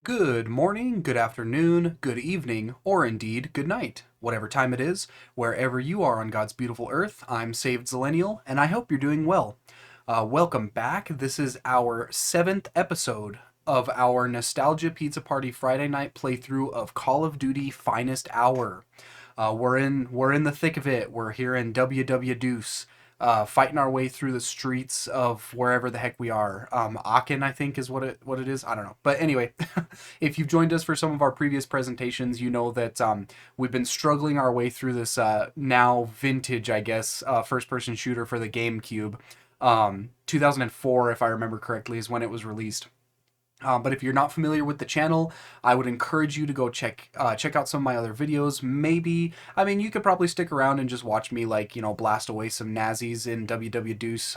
Good morning, good afternoon, good evening, or indeed good night. Whatever time it is, wherever you are on God's beautiful earth, I'm Saved Zillennial, and I hope you're doing well. Welcome back. This is our seventh episode of our Nostalgia Pizza Party Friday night playthrough of Call of Duty Finest Hour. We're in the thick of it. We're here in WW Deuce, fighting our way through the streets of wherever the heck we are. Aachen, I think, is what it is. I don't know, but anyway, if you've joined us for some of our previous presentations, you know that we've been struggling our way through this now vintage, I guess, first-person shooter for the GameCube. 2004, if I remember correctly, is when it was released. But if you're not familiar with the channel, I would encourage you to go check out some of my other videos. Maybe, I mean, you could probably stick around and just watch me, like, blast away some Nazis in WW Deuce.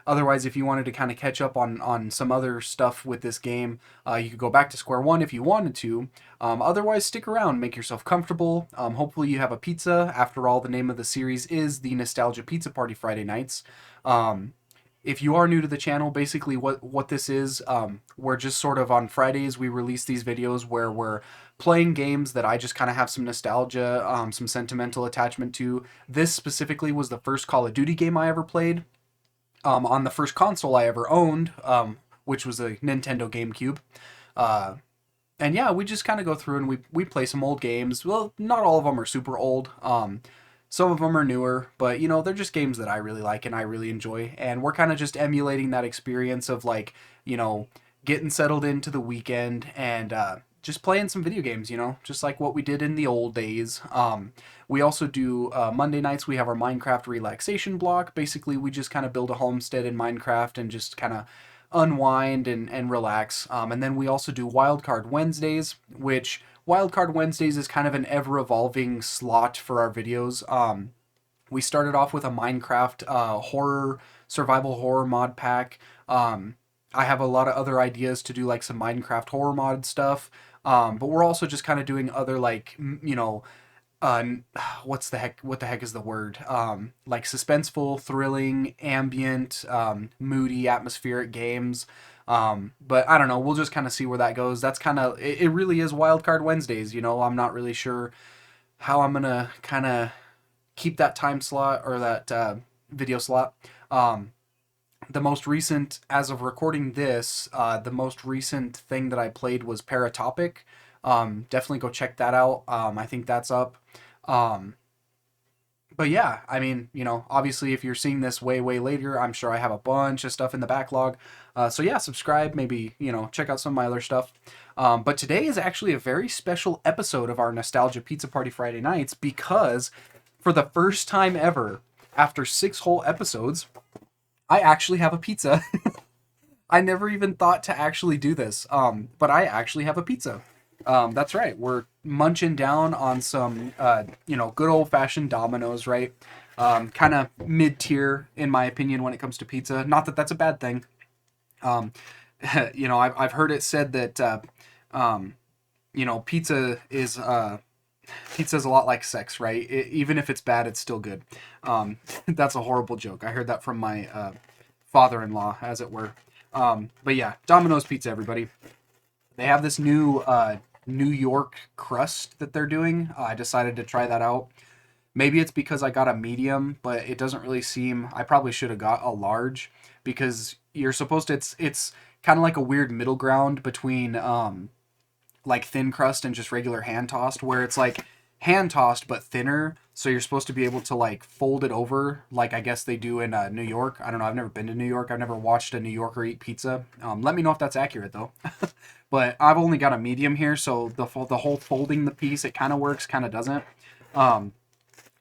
Otherwise, if you wanted to kind of catch up on some other stuff with this game, you could go back to square one if you wanted to. Otherwise, stick around, make yourself comfortable. Hopefully you have a pizza. After all, the name of the series is the Nostalgia Pizza Party Friday Nights. If you are new to the channel, basically what this is, we're just sort of on Fridays we release these videos where we're playing games that I just kind of have some nostalgia, some sentimental attachment to. This specifically was the first Call of Duty game I ever played, on the first console I ever owned, which was a Nintendo GameCube. Uh, and yeah, we just kind of go through and we play some old games. Well, not all of them are super old. Some of them are newer, but they're just games that I really like and I really enjoy. And we're kind of just emulating that experience of, like, getting settled into the weekend and just playing some video games, just like what we did in the old days. We also do Monday nights, we have our Minecraft relaxation block. Basically, we just kind of build a homestead in Minecraft and just kind of unwind and relax. And then we also do Wildcard Wednesdays, which Wildcard Wednesdays is kind of an ever evolving slot for our videos. We started off with a Minecraft survival horror mod pack. I have a lot of other ideas to do, like some Minecraft horror mod stuff. But we're also just kind of doing other, like, uh, what the heck is the word? Like suspenseful, thrilling, ambient, moody, atmospheric games. But I don't know. We'll just kind of see where that goes. That's kind of it. Really is Wildcard Wednesdays. I'm not really sure how I'm gonna kind of keep that time slot or that video slot. Um, the most recent, as of recording this, the most recent thing that I played was Paratopic. Definitely go check that out. I think that's up. Um, but yeah, I mean, obviously, if you're seeing this way, way later, I'm sure I have a bunch of stuff in the backlog. So yeah, subscribe, maybe, check out some of my other stuff. But today is actually a very special episode of our Nostalgia Pizza Party Friday Nights because for the first time ever, after 6 whole episodes, I actually have a pizza. I never even thought to actually do this, but I actually have a pizza. That's right. We're munching down on some, good old fashioned Domino's, right? Kind of mid tier, in my opinion, when it comes to pizza. Not that that's a bad thing. Um, I've heard it said that, um, pizza is pizza's a lot like sex, right? Even if it's bad, it's still good. That's a horrible joke. I heard that from my father-in-law, as it were. But yeah, Domino's Pizza, everybody. They have this new New York crust that they're doing. I decided to try that out. Maybe it's because I got a medium, but it doesn't really seem. I probably should have got a large because you're supposed to. It's kind of like a weird middle ground between like thin crust and just regular hand tossed, where it's like hand tossed but thinner. So you're supposed to be able to, like, fold it over, like I guess they do in New York. I don't know. I've never been to New York. I've never watched a New Yorker eat pizza. Let me know if that's accurate though. But I've only got a medium here, so the whole folding the piece, it kind of works, kind of doesn't. Um,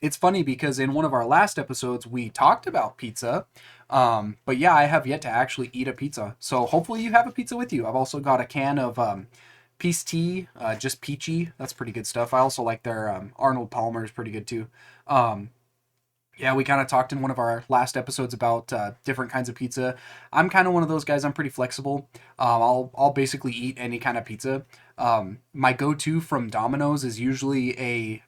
it's funny because in one of our last episodes we talked about pizza. But yeah, I have yet to actually eat a pizza. So hopefully you have a pizza with you. I've also got a can of Peace Tea, just peachy. That's pretty good stuff. I also like their Arnold Palmer is pretty good too. Um, yeah, we kind of talked in one of our last episodes about different kinds of pizza. I'm kind of one of those guys. I'm pretty flexible. I'll basically eat any kind of pizza. My go-to from Domino's is usually a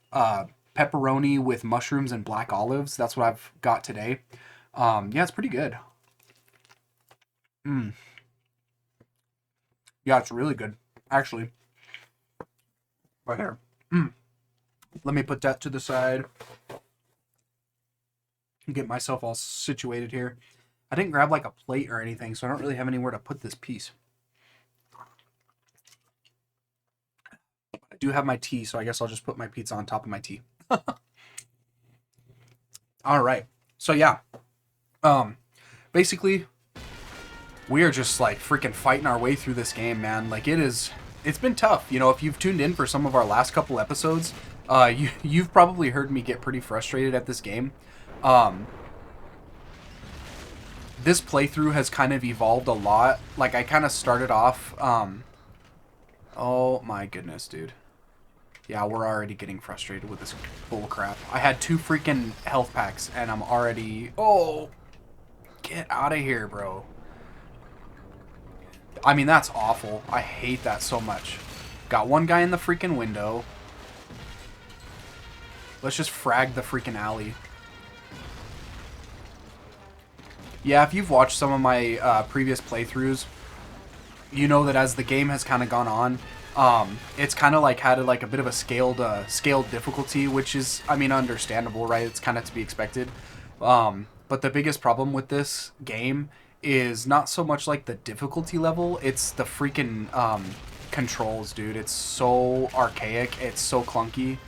pepperoni with mushrooms and black olives. That's what I've got today. Yeah, it's pretty good. Mm, yeah, it's really good. Actually, right here. Let me put that to the side. Get myself all situated here. I didn't grab like a plate or anything, so I don't really have anywhere to put this piece. I do have my tea, so I guess I'll just put my pizza on top of my tea. All right. So yeah. Basically, we are just like freaking fighting our way through this game, man. Like it's been tough. You know, if you've tuned in for some of our last couple episodes, you've probably heard me get pretty frustrated at this game. This playthrough has kind of evolved a lot. Like I kind of started off, oh my goodness, dude. Yeah, we're already getting frustrated with this bull crap. I had 2 freaking health packs and I'm already, oh, get out of here, bro. I mean, that's awful. I hate that so much. Got one guy in the freaking window. Let's just frag the freaking alley. Yeah, if you've watched some of my previous playthroughs, you know that as the game has kind of gone on, it's kind of like had like a bit of a scaled difficulty, which is, I mean, understandable, right? It's kind of to be expected. But the biggest problem with this game is not so much like the difficulty level, it's the freaking controls, dude. It's so archaic, it's so clunky,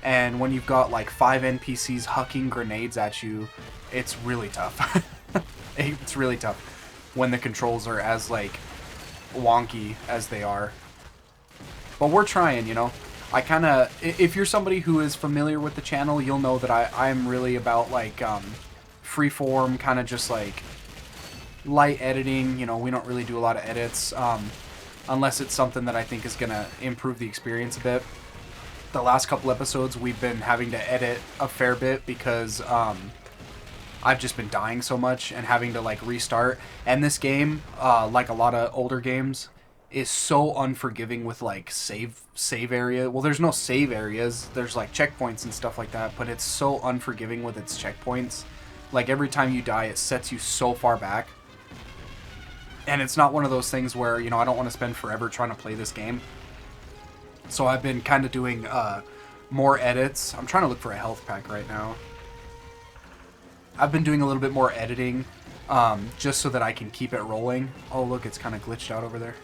and when you've got like 5 NPCs hucking grenades at you, it's really tough. It's really tough when the controls are as like wonky as they are. But we're trying, you know. I kind of, if you're somebody who is familiar with the channel, you'll know that I'm really about like freeform, kind of just like light editing. You know, we don't really do a lot of edits unless it's something that I think is going to improve the experience a bit. The last couple episodes we've been having to edit a fair bit because I've just been dying so much and having to like restart. And this game, like a lot of older games, is so unforgiving with like save area. Well, there's no save areas. There's like checkpoints and stuff like that, but it's so unforgiving with its checkpoints. Like every time you die, it sets you so far back. And it's not one of those things where, you know, I don't want to spend forever trying to play this game. So I've been kind of doing more edits. I'm trying to look for a health pack right now. I've been doing a little bit more editing just so that I can keep it rolling. Oh, look, it's kind of glitched out over there.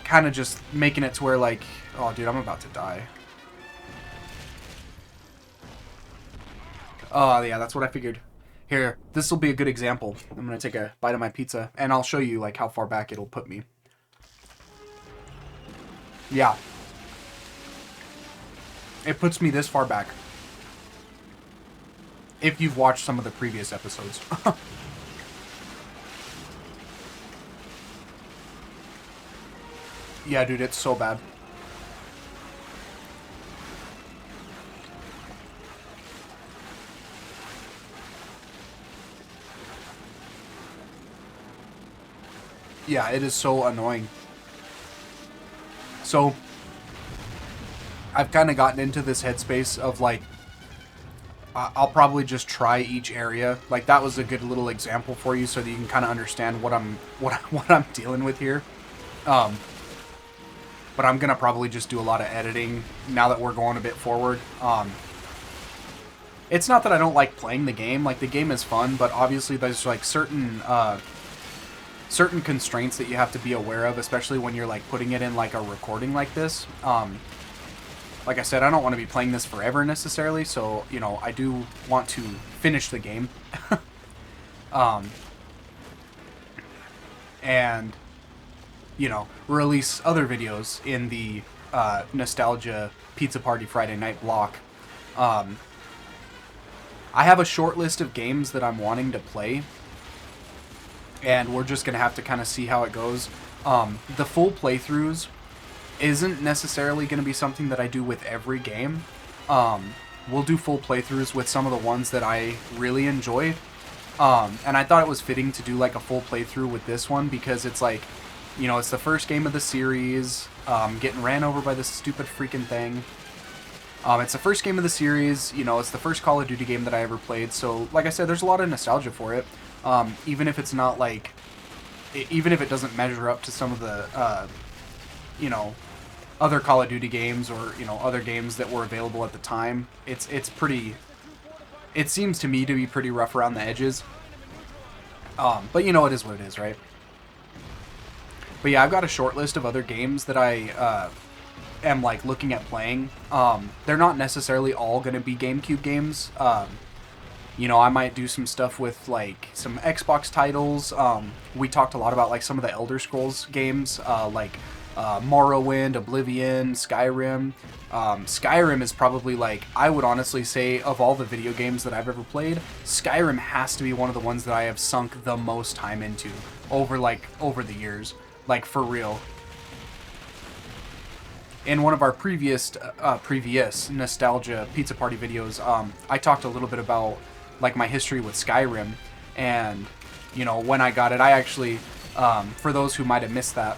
Kind of just making it to where, like, oh, dude, I'm about to die. Oh, yeah, that's what I figured. Here, this will be a good example. I'm going to take a bite of my pizza, and I'll show you, like, how far back it'll put me. Yeah. It puts me this far back. If you've watched some of the previous episodes. Yeah, dude, it's so bad. Yeah, it is so annoying. So, I've kind of gotten into this headspace of, like, I'll probably just try each area. Like, that was a good little example for you so that you can kind of understand what I'm dealing with here. But I'm gonna probably just do a lot of editing now that we're going a bit forward. It's not that I don't like playing the game. Like, the game is fun, but obviously there's like certain constraints that you have to be aware of, especially when you're like putting it in like a recording like this. Like I said, I don't want to be playing this forever necessarily, so, you know, I do want to finish the game. And, you know, release other videos in the Nostalgia Pizza Party Friday Night block. I have a short list of games that I'm wanting to play, and we're just going to have to kind of see how it goes. The full playthroughs isn't necessarily going to be something that I do with every game. We'll do full playthroughs with some of the ones that I really enjoy. And I thought it was fitting to do like a full playthrough with this one because it's like, you know, it's the first game of the series, getting ran over by this stupid freaking thing. It's the first game of the series, you know, it's the first Call of Duty game that I ever played, so like I said, there's a lot of nostalgia for it. Even if it's not like even if it doesn't measure up to some of the, you know, other Call of Duty games or, you know, other games that were available at the time, it's pretty, it seems to me to be pretty rough around the edges. But you know, it is what it is, right? But yeah, I've got a short list of other games that I am like looking at playing. They're not necessarily all going to be GameCube games. You know, I might do some stuff with like some Xbox titles. We talked a lot about like some of the Elder Scrolls games, like Morrowind, Oblivion, Skyrim. Skyrim is probably like, I would honestly say, of all the video games that I've ever played, Skyrim has to be one of the ones that I have sunk the most time into over the years. Like, for real. In one of our previous nostalgia pizza party videos, I talked a little bit about like my history with Skyrim, and you know, when I got it, I actually, for those who might have missed that,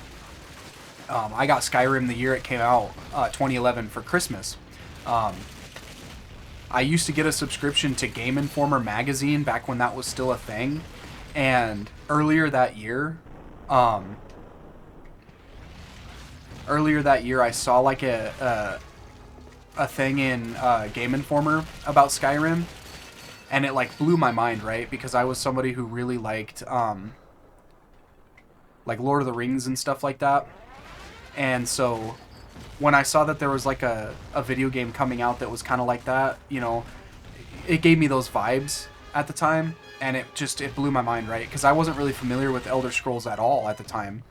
I got Skyrim the year it came out, 2011, for Christmas. I used to get a subscription to Game Informer magazine back when that was still a thing, and earlier that year I saw like a thing in Game Informer about Skyrim, and it like blew my mind, right? Because I was somebody who really liked like Lord of the Rings and stuff like that. And so when I saw that there was like a video game coming out that was kind of like that, you know, it gave me those vibes at the time, and it blew my mind, right? Because I wasn't really familiar with Elder Scrolls at all at the time.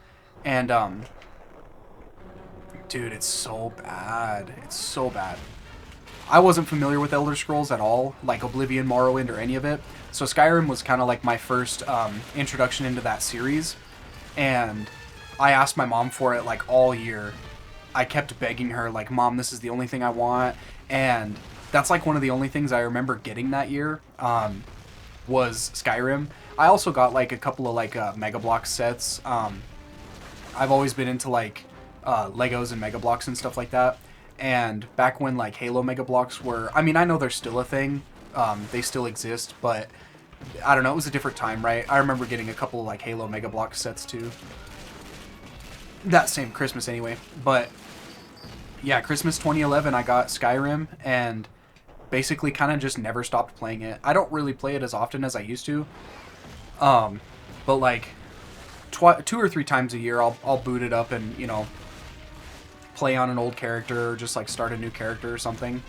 And dude, it's so bad. It's so bad. I wasn't familiar with Elder Scrolls at all, like Oblivion, Morrowind, or any of it. So Skyrim was kind of like my first introduction into that series. And I asked my mom for it like all year. I kept begging her, like, Mom, this is the only thing I want. And that's like one of the only things I remember getting that year, was Skyrim. I also got like a couple of like Mega Bloks sets. I've always been into like Legos and Mega Bloks and stuff like that. And back when like Halo Mega Bloks were, I mean, I know they're still a thing. They still exist, but I don't know, it was a different time, right? I remember getting a couple of like Halo Mega Bloks sets too. That same Christmas anyway. But yeah, Christmas 2011, I got Skyrim and basically kind of just never stopped playing it. I don't really play it as often as I used to. But like 2 or 3 times a year, I'll boot it up and, you know, play on an old character or just like start a new character or something.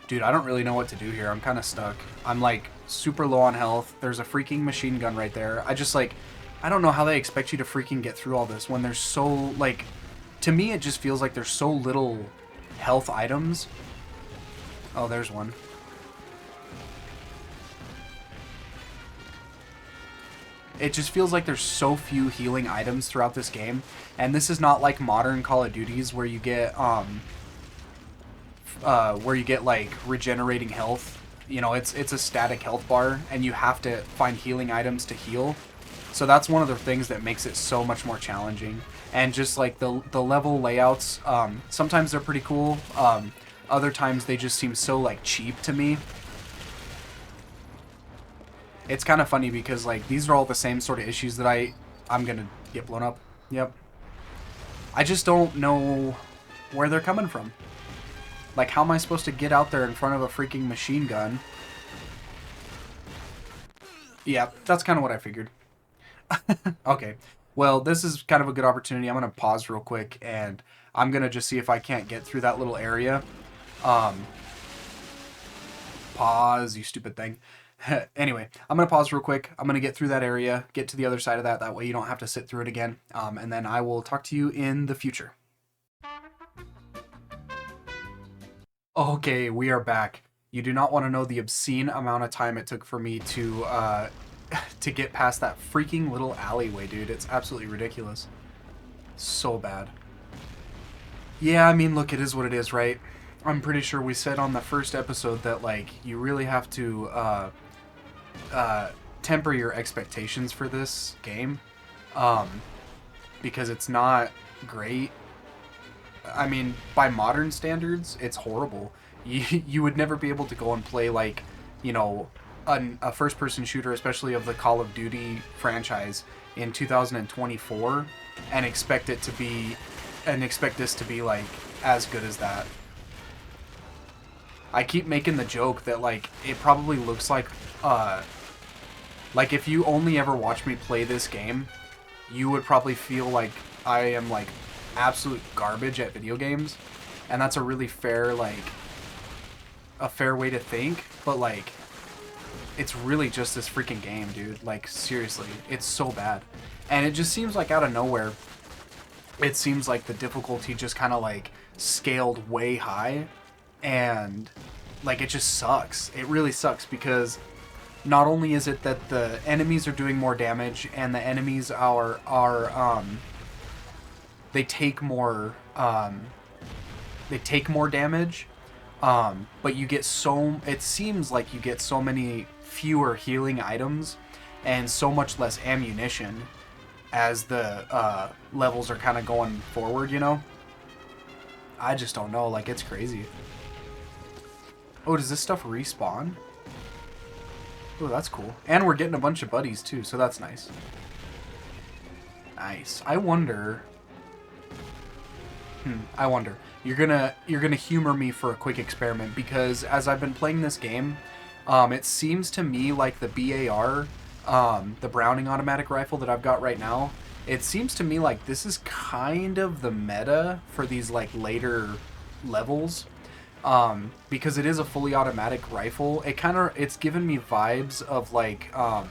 Dude, I don't really know what to do here. I'm kind of stuck. I'm like super low on health. There's a freaking machine gun right there. I don't know how they expect you to freaking get through all this when there's so, like, to me it just feels like there's so little health items. Oh, there's one. It just feels like there's so few healing items throughout this game, and this is not like modern Call of Duties where you get like regenerating health. You know, it's a static health bar, and you have to find healing items to heal. So that's one of the things that makes it so much more challenging. And just like the level layouts, sometimes they're pretty cool. Other times they just seem so like cheap to me. It's kind of funny because like these are all the same sort of issues that I'm gonna get blown up. Yep. I just don't know where they're coming from. Like, how am I supposed to get out there in front of a freaking machine gun? Yeah, that's kind of what I figured. Okay. Well, this is kind of a good opportunity. I'm gonna pause real quick and I'm gonna just see if I can't get through that little area. Pause, you stupid thing. Anyway, I'm going to pause real quick. I'm going to get through that area, get to the other side of that. That way you don't have to sit through it again. And then I will talk to you in the future. Okay, we are back. You do not want to know the obscene amount of time it took for me to to get past that freaking little alleyway, dude. It's absolutely ridiculous. So bad. Yeah, I mean, look, it is what it is, right? I'm pretty sure we said on the first episode that, like, you really have to temper your expectations for this game, because it's not great. I mean, by modern standards, it's horrible. You would never be able to go and play, like, you know, a first-person shooter, especially of the Call of Duty franchise, in 2024, and expect this to be like as good as that. I keep making the joke that like it probably looks like if you only ever watch me play this game, you would probably feel like I am like absolute garbage at video games, and that's a really fair way to think, but like it's really just this freaking game, dude. Like seriously, it's so bad. And it just seems like out of nowhere, it seems like the difficulty just kind of like scaled way high, and like it just sucks. It really sucks because not only is it that the enemies are doing more damage and the enemies they take more damage, but you get it seems like you get so many fewer healing items and so much less ammunition as the levels are kind of going forward, you know? I just don't know, like it's crazy. Oh, does this stuff respawn? Oh, that's cool. And we're getting a bunch of buddies too, so that's nice. Nice. I wonder. You're gonna humor me for a quick experiment, because as I've been playing this game, it seems to me like the BAR, the Browning automatic rifle that I've got right now, it seems to me like this is kind of the meta for these like later levels. Because it is a fully automatic rifle. It's given me vibes of like, oh,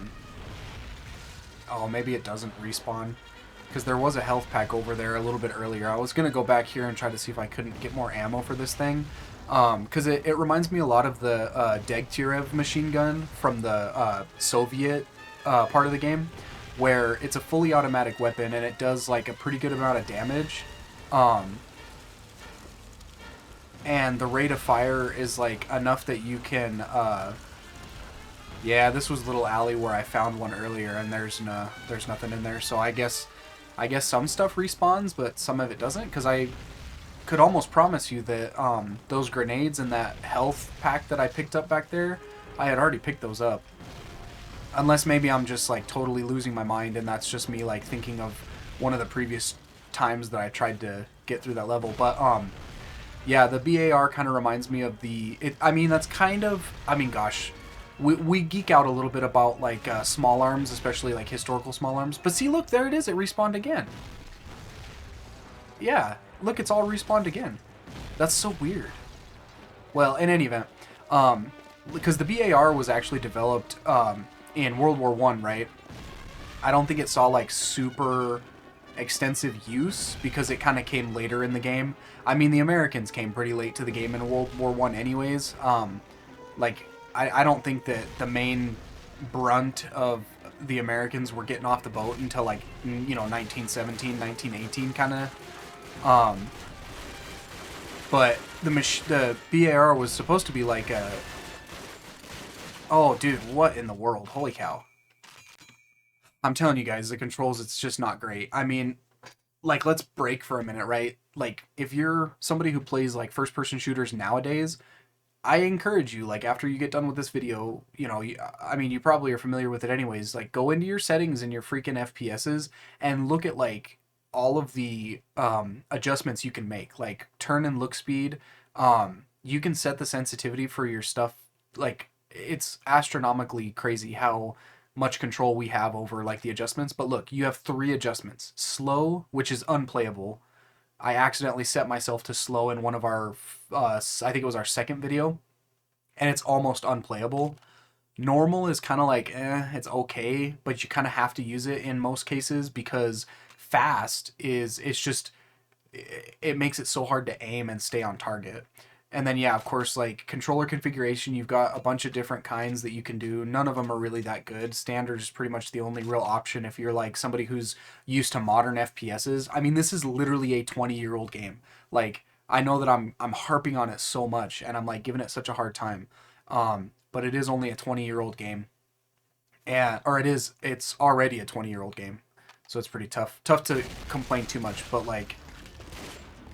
maybe it doesn't respawn, because there was a health pack over there a little bit earlier. I was gonna go back here and try to see if I couldn't get more ammo for this thing, because it reminds me a lot of the Degtyarev machine gun from the Soviet part of the game, where it's a fully automatic weapon and it does like a pretty good amount of damage. And the rate of fire is like enough that you can yeah, this was a little alley where I found one earlier, and there's nothing in there, so I guess some stuff respawns, but some of it doesn't, because I could almost promise you that those grenades and that health pack that I picked up back there, I had already picked those up. Unless maybe I'm just like totally losing my mind and that's just me like thinking of one of the previous times that I tried to get through that level, but yeah, the BAR kind of reminds me of gosh, we geek out a little bit about like small arms, especially like historical small arms. But see, look, there it is. It respawned again. Yeah, look, it's all respawned again. That's so weird. Well, in any event, because the BAR was actually developed in World War I, right? I don't think it saw like super extensive use because it kind of came later in the game. I mean, the Americans came pretty late to the game in World War I anyways. Like, I don't think that the main brunt of the Americans were getting off the boat until like, you know, 1917, 1918 kind of. But the BAR was supposed to be like a... Oh, dude, what in the world? Holy cow. I'm telling you guys, the controls, it's just not great. I mean, like, let's break for a minute, right? Like, if you're somebody who plays, like, first-person shooters nowadays, I encourage you, like, after you get done with this video, you know, I mean, you probably are familiar with it anyways, like, go into your settings in your freaking FPSs and look at, like, all of the adjustments you can make, like, turn and look speed. You can set the sensitivity for your stuff, like, it's astronomically crazy how much control we have over like the adjustments. But look, you have 3 adjustments. Slow, which is unplayable. I accidentally set myself to slow in one of our I think it was our second video, and it's almost unplayable. Normal is kind of like it's okay, but you kind of have to use it in most cases, because fast it makes it so hard to aim and stay on target. And then, yeah, of course, like, controller configuration, you've got a bunch of different kinds that you can do. None of them are really that good. Standard is pretty much the only real option if you're, like, somebody who's used to modern FPSs. I mean, this is literally a 20-year-old game. Like, I know that I'm harping on it so much, and I'm, like, giving it such a hard time. But it is only a 20-year-old game. It's already a 20-year-old game. So it's pretty tough. Tough to complain too much, but, like,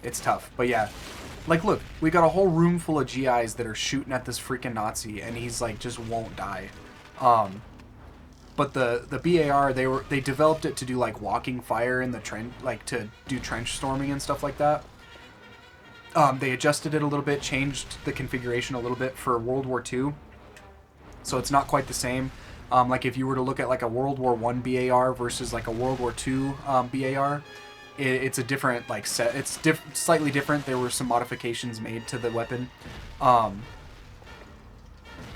it's tough. But, yeah. Like, look, we got a whole room full of GIs that are shooting at this freaking Nazi, and he's, like, just won't die. But the BAR, they developed it to do like walking fire in the trench, like to do trench storming and stuff like that. They adjusted it a little bit, changed the configuration a little bit for World War II, so it's not quite the same. Like if you were to look at like a World War I BAR versus like a World War II BAR, it's a different like set. It's slightly different. There were some modifications made to the weapon.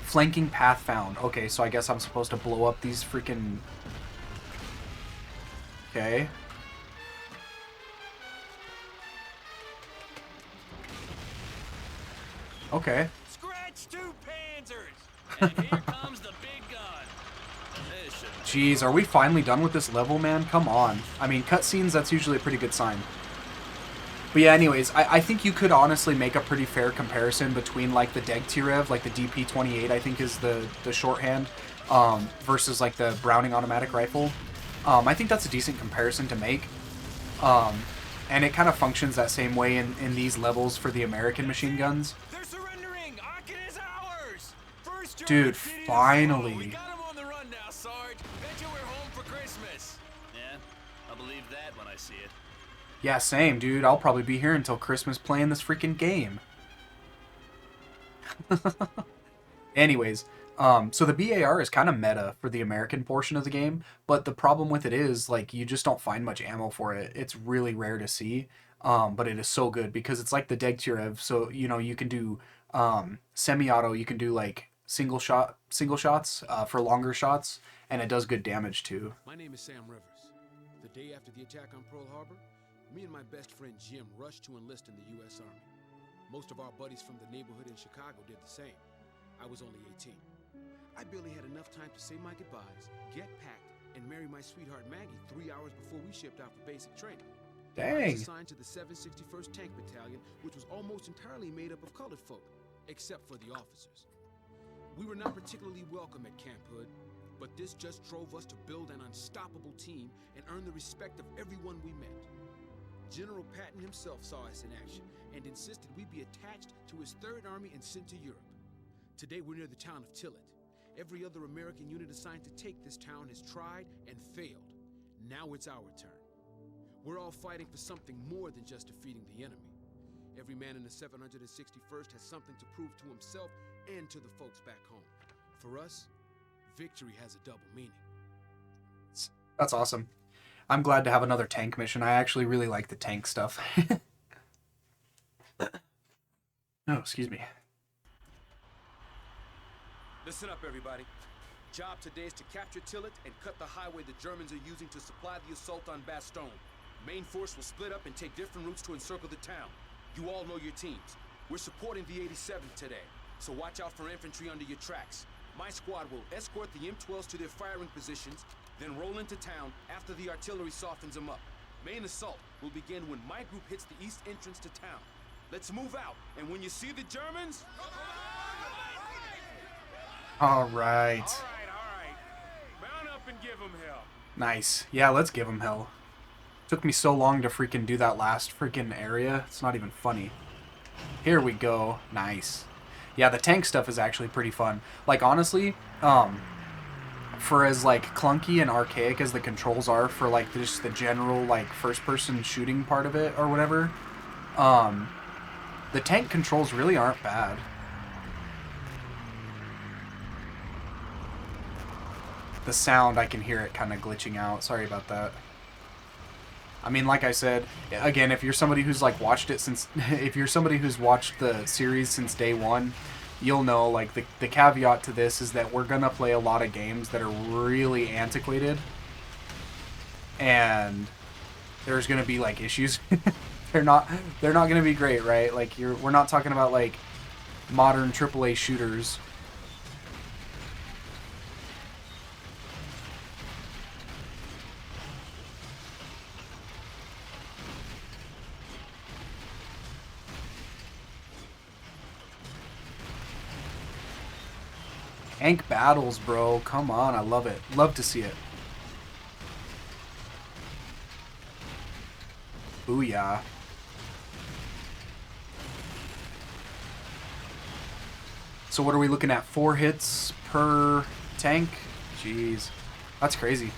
Flanking path found. Okay, so I guess I'm supposed to blow up these freaking... Okay. Okay. Scratch 2 Panzers! And here comes the big gun. Jeez, are we finally done with this level, man? Come on. I mean, cutscenes, that's usually a pretty good sign. But yeah, anyways, I think you could honestly make a pretty fair comparison between, like, the Degtyaryov, like the DP-28, I think is the shorthand, versus, like, the Browning automatic rifle. I think that's a decent comparison to make. And it kind of functions that same way in these levels for the American machine guns. They're surrendering! Aachen is ours! First Dude, finally. We got 'em on the run now, Sarge. Bet you we're home for Christmas. Yeah, I'll believe that when I see it. Yeah, same, dude. I'll probably be here until Christmas playing this freaking game. Anyways, so the BAR is kind of meta for the American portion of the game, but the problem with it is, like, you just don't find much ammo for it. It's really rare to see, but it is so good because it's like the Degtyaryov, so, you know, you can do semi-auto, you can do, like, single shots for longer shots, and it does good damage, too. My name is Sam Rivers. The day after the attack on Pearl Harbor, me and my best friend Jim rushed to enlist in the U.S. Army. Most of our buddies from the neighborhood in Chicago did the same. I was only 18. I barely had enough time to say my goodbyes, get packed, and marry my sweetheart Maggie 3 hours before we shipped out for basic training. I was assigned to the 761st Tank Battalion, which was almost entirely made up of colored folk, except for the officers. We were not particularly welcome at Camp Hood, but this just drove us to build an unstoppable team and earn the respect of everyone we met. General Patton himself saw us in action and insisted we be attached to his Third Army and sent to Europe. Today we're near the town of Tillet. Every other American unit assigned to take this town has tried and failed. Now it's our turn. We're all fighting for something more than just defeating the enemy. Every man in the 761st has something to prove to himself and to the folks back home. For us, victory has a double meaning. That's awesome. I'm glad to have another tank mission. I actually really like the tank stuff. Oh, excuse me. Listen up, everybody. Job today is to capture Tillet and cut the highway the Germans are using to supply the assault on Bastogne. Main force will split up and take different routes to encircle the town. You all know your teams. We're supporting the 87th today, so watch out for infantry under your tracks. My squad will escort the M12s to their firing positions, then roll into town after the artillery softens them up. Main assault will begin when my group hits the east entrance to town. Let's move out, and when you see the Germans... All right. All right. Mount up and give 'em hell. Nice. Yeah, let's give him hell. Took me so long to freaking do that last freaking area. It's not even funny. Here we go. Nice. Yeah, the tank stuff is actually pretty fun. Like, honestly, for as, like, clunky and archaic as the controls are for, like, just the general, like, first-person shooting part of it or whatever, the tank controls really aren't bad. The sound, I can hear it kind of glitching out. Sorry about that. I mean, like I said, again, if you're somebody who's, like, watched it since... if you're somebody who's watched the series since day one, you'll know, like, the caveat to this is that we're gonna play a lot of games that are really antiquated. And there's gonna be, like, issues. They're not gonna be great, right? Like, we're not talking about, like, modern AAA shooters. Tank battles, bro. Come on, I love it. Love to see it. Booyah. So what are we looking at? 4 hits per Tank. Jeez. That's crazy.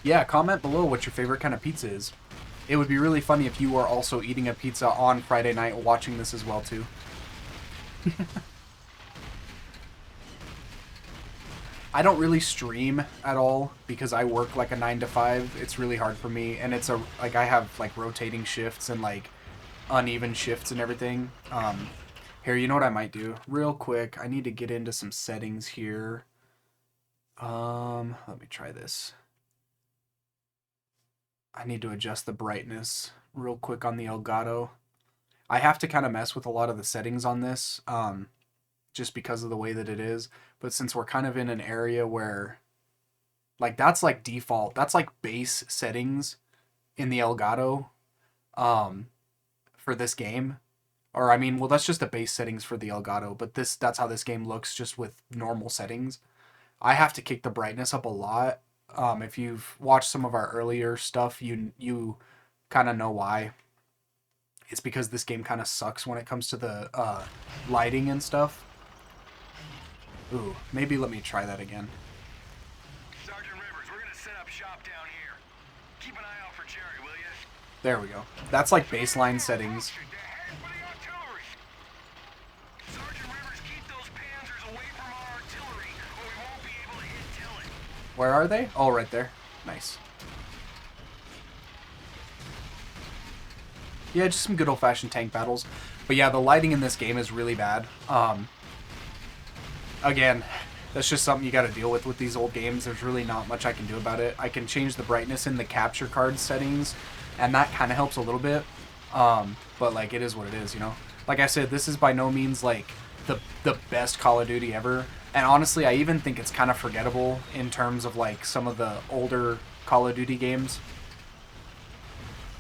Yeah, comment below what your favorite kind of pizza is. It would be really funny if you were also eating a pizza on Friday night watching this as well, too. I don't really stream at all because I work like a 9 to 5. It's really hard for me, and it's like I have like rotating shifts and like uneven shifts and everything. Here, you know what I might do? Real quick, I need to get into some settings here. Let me try this. I need to adjust the brightness real quick on the Elgato. I have to kind of mess with a lot of the settings on this, just because of the way that it is. But since we're kind of in an area where, like, that's like default, that's like base settings in the Elgato, for this game. Or, I mean, well, that's just the base settings for the Elgato, but that's how this game looks just with normal settings. I have to kick the brightness up a lot. If you've watched some of our earlier stuff, you kind of know why. It's because this game kind of sucks when it comes to the lighting and stuff. Ooh, maybe let me try that again. Sergeant Rivers, we're gonna set up shop down here. Keep an eye out for Jerry, will you? There we go. That's like baseline settings. They're heading for the artillery. Sergeant Rivers, keep those Panzers away from our artillery, or we won't be able to hit Tilly. Where are they? Oh, right there. Nice. Yeah, just some good old-fashioned tank battles. But yeah, the lighting in this game is really bad. Again, that's just something you got to deal with these old games. There's really not much I can do about it. I can change the brightness in the capture card settings, and that kind of helps a little bit. But like, it is what it is, you know? Like I said, this is by no means like the best Call of Duty ever. And honestly, I even think it's kind of forgettable in terms of like some of the older Call of Duty games.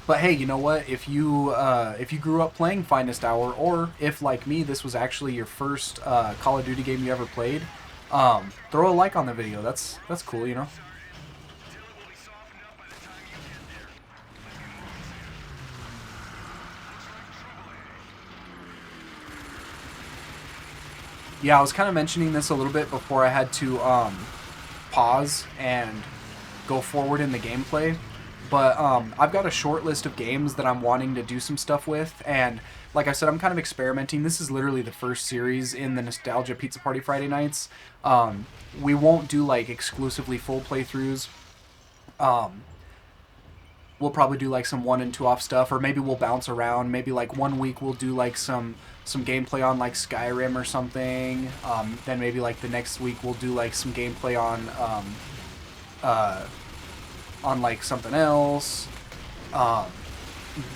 But hey, you know what? If you grew up playing Finest Hour, or if like me, this was actually your first Call of Duty game you ever played, throw a like on the video. That's cool, you know. Yeah, I was kind of mentioning this a little bit before I had to pause and go forward in the gameplay. But I've got a short list of games that I'm wanting to do some stuff with, and like I said, I'm kind of experimenting. This is literally the first series in the Nostalgia Pizza Party Friday nights. We won't do like exclusively full playthroughs. We'll probably do like some 1 and 2 off stuff, or maybe we'll bounce around. Maybe like 1 week we'll do like some gameplay on like Skyrim or something. Then maybe like the next week we'll do like some gameplay on like something else.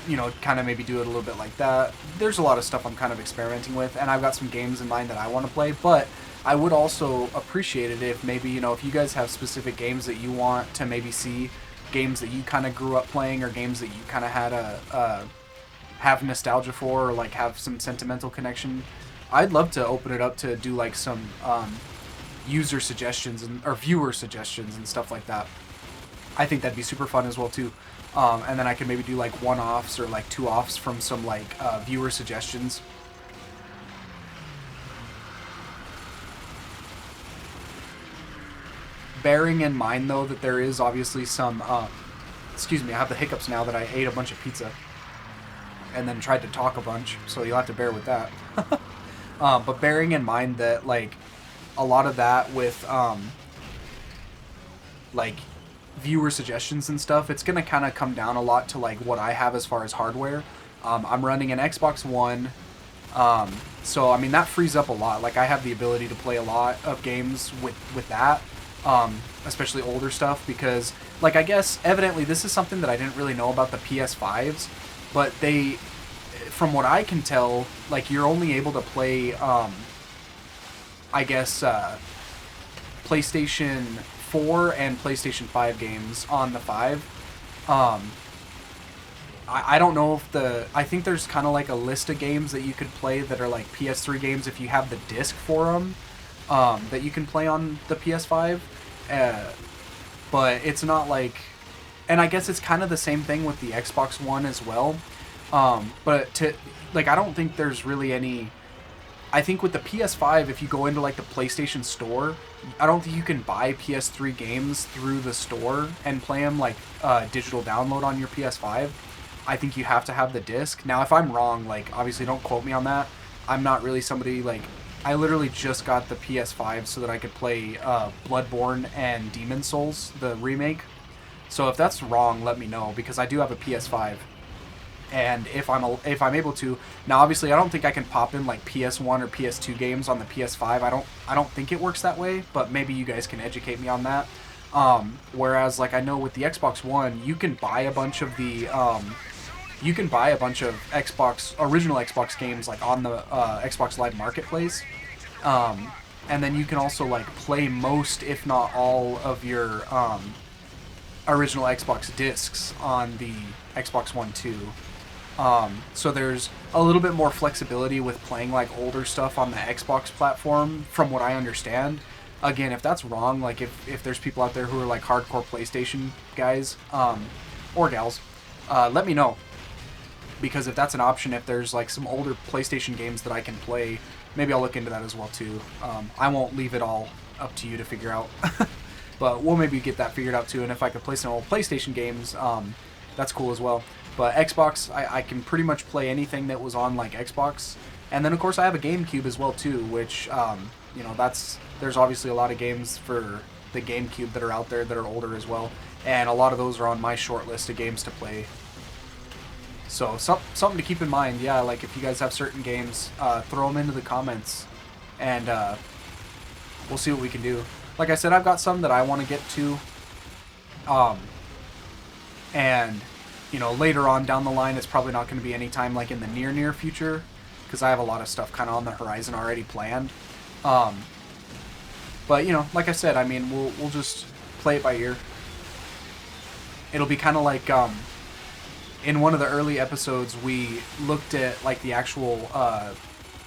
You know, kind of maybe do it a little bit like that. There's a lot of stuff I'm kind of experimenting with, and I've got some games in mind that I want to play, but I would also appreciate it if maybe, you know, if you guys have specific games that you want to maybe see, games that you kind of grew up playing, or games that you kind of had have nostalgia for, or like have some sentimental connection, I'd love to open it up to do like some user suggestions or viewer suggestions and stuff like that. I think that'd be super fun as well too. And then I can maybe do like 1-offs or like 2-offs from some like viewer suggestions. Bearing in mind though that there is obviously some, excuse me, I have the hiccups now that I ate a bunch of pizza and then tried to talk a bunch, so you'll have to bear with that. But bearing in mind that like a lot of that with like viewer suggestions and stuff, it's gonna kind of come down a lot to like what I have as far as hardware. I'm running an Xbox One, so I mean that frees up a lot. Like I have the ability to play a lot of games with that, especially older stuff, because like I guess evidently this is something that I didn't really know about the PS5s, but they, from what I can tell, like you're only able to play I guess PlayStation 4 and PlayStation 5 games on the 5. I don't know if I think there's kind of like a list of games that you could play that are like PS3 games if you have the disc for them, that you can play on the PS5. but it's not like, and I guess it's kind of the same thing with the Xbox One as well. But I don't think there's really any. I think with the PS5, if you go into like the PlayStation Store, I don't think you can buy PS3 games through the store and play them like digital download on your PS5. I think you have to have the disc. Now, if I'm wrong, like obviously don't quote me on that. I'm not really somebody like. I literally just got the PS5 so that I could play Bloodborne and Demon's Souls, the remake. So if that's wrong, let me know, because I do have a PS5. And if I'm able to, now obviously I don't think I can pop in like PS1 or PS2 games on the PS5. I don't think it works that way, but maybe you guys can educate me on that. Whereas like I know with the Xbox One, you can buy a bunch of the original Xbox games like on the Xbox Live Marketplace. And then you can also like play most, if not all, of your original Xbox discs on the Xbox One too. So there's a little bit more flexibility with playing like older stuff on the Xbox platform, from what I understand. Again, if that's wrong, like if there's people out there who are like hardcore PlayStation guys or gals, let me know. Because if that's an option, if there's like some older PlayStation games that I can play, maybe I'll look into that as well too. I won't leave it all up to you to figure out. But we'll maybe get that figured out too. And if I could play some old PlayStation games, that's cool as well. But Xbox, I can pretty much play anything that was on like Xbox. And then of course I have a GameCube as well too, which there's obviously a lot of games for the GameCube that are out there that are older as well. And a lot of those are on my short list of games to play. So something to keep in mind. Yeah, like if you guys have certain games, throw them into the comments, and we'll see what we can do. Like I said, I've got some that I want to get to, and later on down the line, it's probably not going to be any time like in the near future, because I have a lot of stuff kind of on the horizon already planned. But like I said, I mean, we'll just play it by ear. It'll be kind of like in one of the early episodes, we looked at like the actual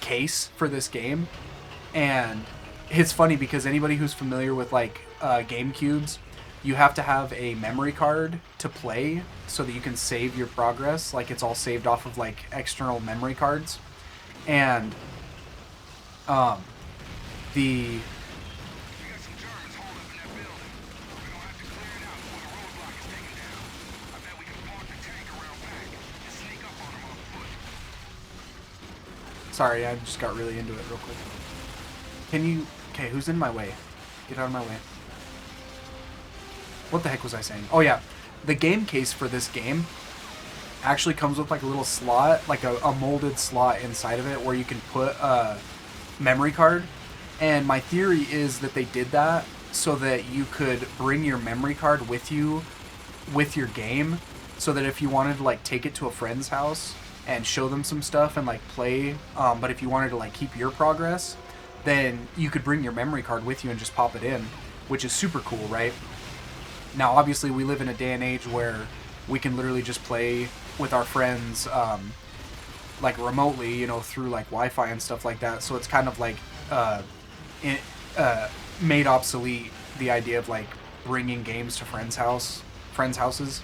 case for this game, and it's funny because anybody who's familiar with like GameCubes, you have to have a memory card to play so that you can save your progress. Like it's all saved off of like external memory cards, and the We got some Germans holed up in that building. We're gonna have to clear it out before the roadblock is taken down. I bet we can park the tank around back and sneak up on them on foot. sorry, I just got really into it real quick. Okay, who's in my way? Get out of my way. What the heck was I saying? Oh yeah, the game case for this game actually comes with like a little slot, like a molded slot inside of it where you can put a memory card. And my theory is that they did that so that you could bring your memory card with you with your game, so that if you wanted to like take it to a friend's house and show them some stuff and like play, but if you wanted to like keep your progress, then you could bring your memory card with you and just pop it in, which is super cool, right? Now, obviously, we live in a day and age where we can literally just play with our friends, like remotely, through like Wi-Fi and stuff like that. So it's kind of like made obsolete the idea of like bringing games to friends' houses.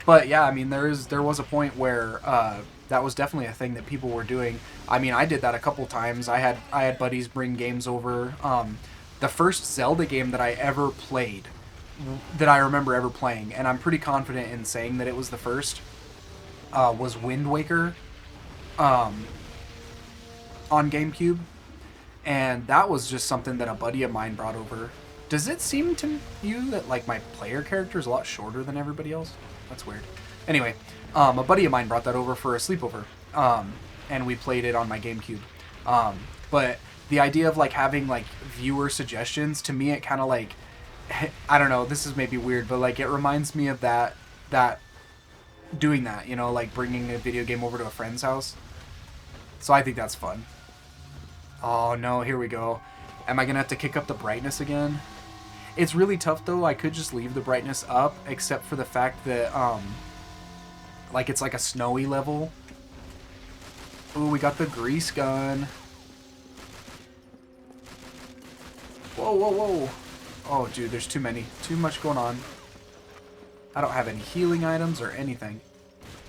But yeah, I mean, there was a point where that was definitely a thing that people were doing. I mean, I did that a couple times. I had buddies bring games over. The first Zelda game that I ever played, that I remember ever playing, and I'm pretty confident in saying that it was the first, was Wind Waker on GameCube. And that was just something that a buddy of mine brought over. Does it seem to you that like my player character is a lot shorter than everybody else? That's weird. Anyway, a buddy of mine brought that over for a sleepover, and we played it on my GameCube. But the idea of like having like viewer suggestions, to me it kind of like, I don't know, this is maybe weird, but like it reminds me of that doing that, like bringing a video game over to a friend's house. So I think that's fun. Oh no, here we go. Am I gonna have to kick up the brightness again? It's really tough though. I could just leave the brightness up, except for the fact that like it's like a snowy level. Ooh, we got the grease gun. Whoa, whoa, whoa. Oh, dude, there's too many. Too much going on. I don't have any healing items or anything.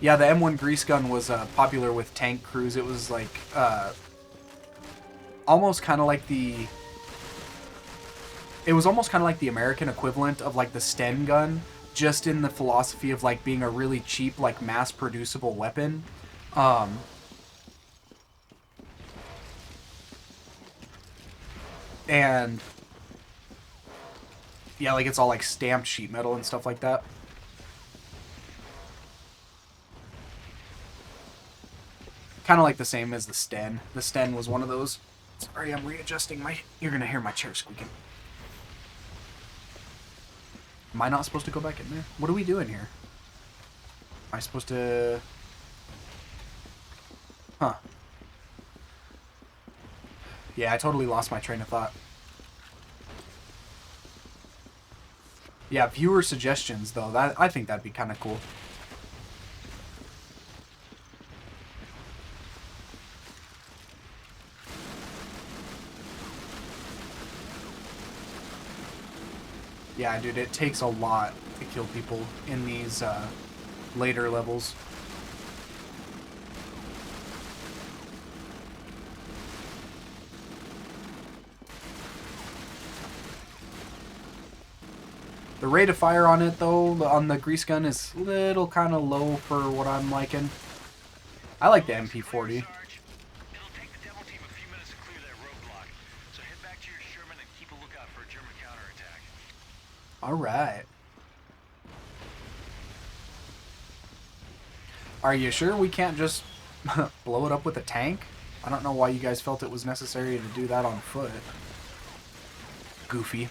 Yeah, the M1 grease gun was popular with tank crews. It was like almost kind of like the... It was almost kind of like the American equivalent of like the Sten gun, just in the philosophy of like being a really cheap, like mass-producible weapon. And yeah, like it's all like stamped sheet metal and stuff like that. Kind of like the same as the Sten. The Sten was one of those. Sorry, I'm readjusting my... You're going to hear my chair squeaking. Am I not supposed to go back in there? What are we doing here? Am I supposed to... Huh. Yeah, I totally lost my train of thought. Yeah, viewer suggestions, though. I think that'd be kind of cool. Yeah, dude, it takes a lot to kill people in these later levels. The rate of fire on it, though, on the grease gun, is a little kind of low for what I'm liking. I like the MP40. It'll take the demo team a few minutes to clear that roadblock, so head back to your Sherman and keep a lookout for a German counterattack. Alright. Are you sure we can't just blow it up with a tank? I don't know why you guys felt it was necessary to do that on foot. Goofy.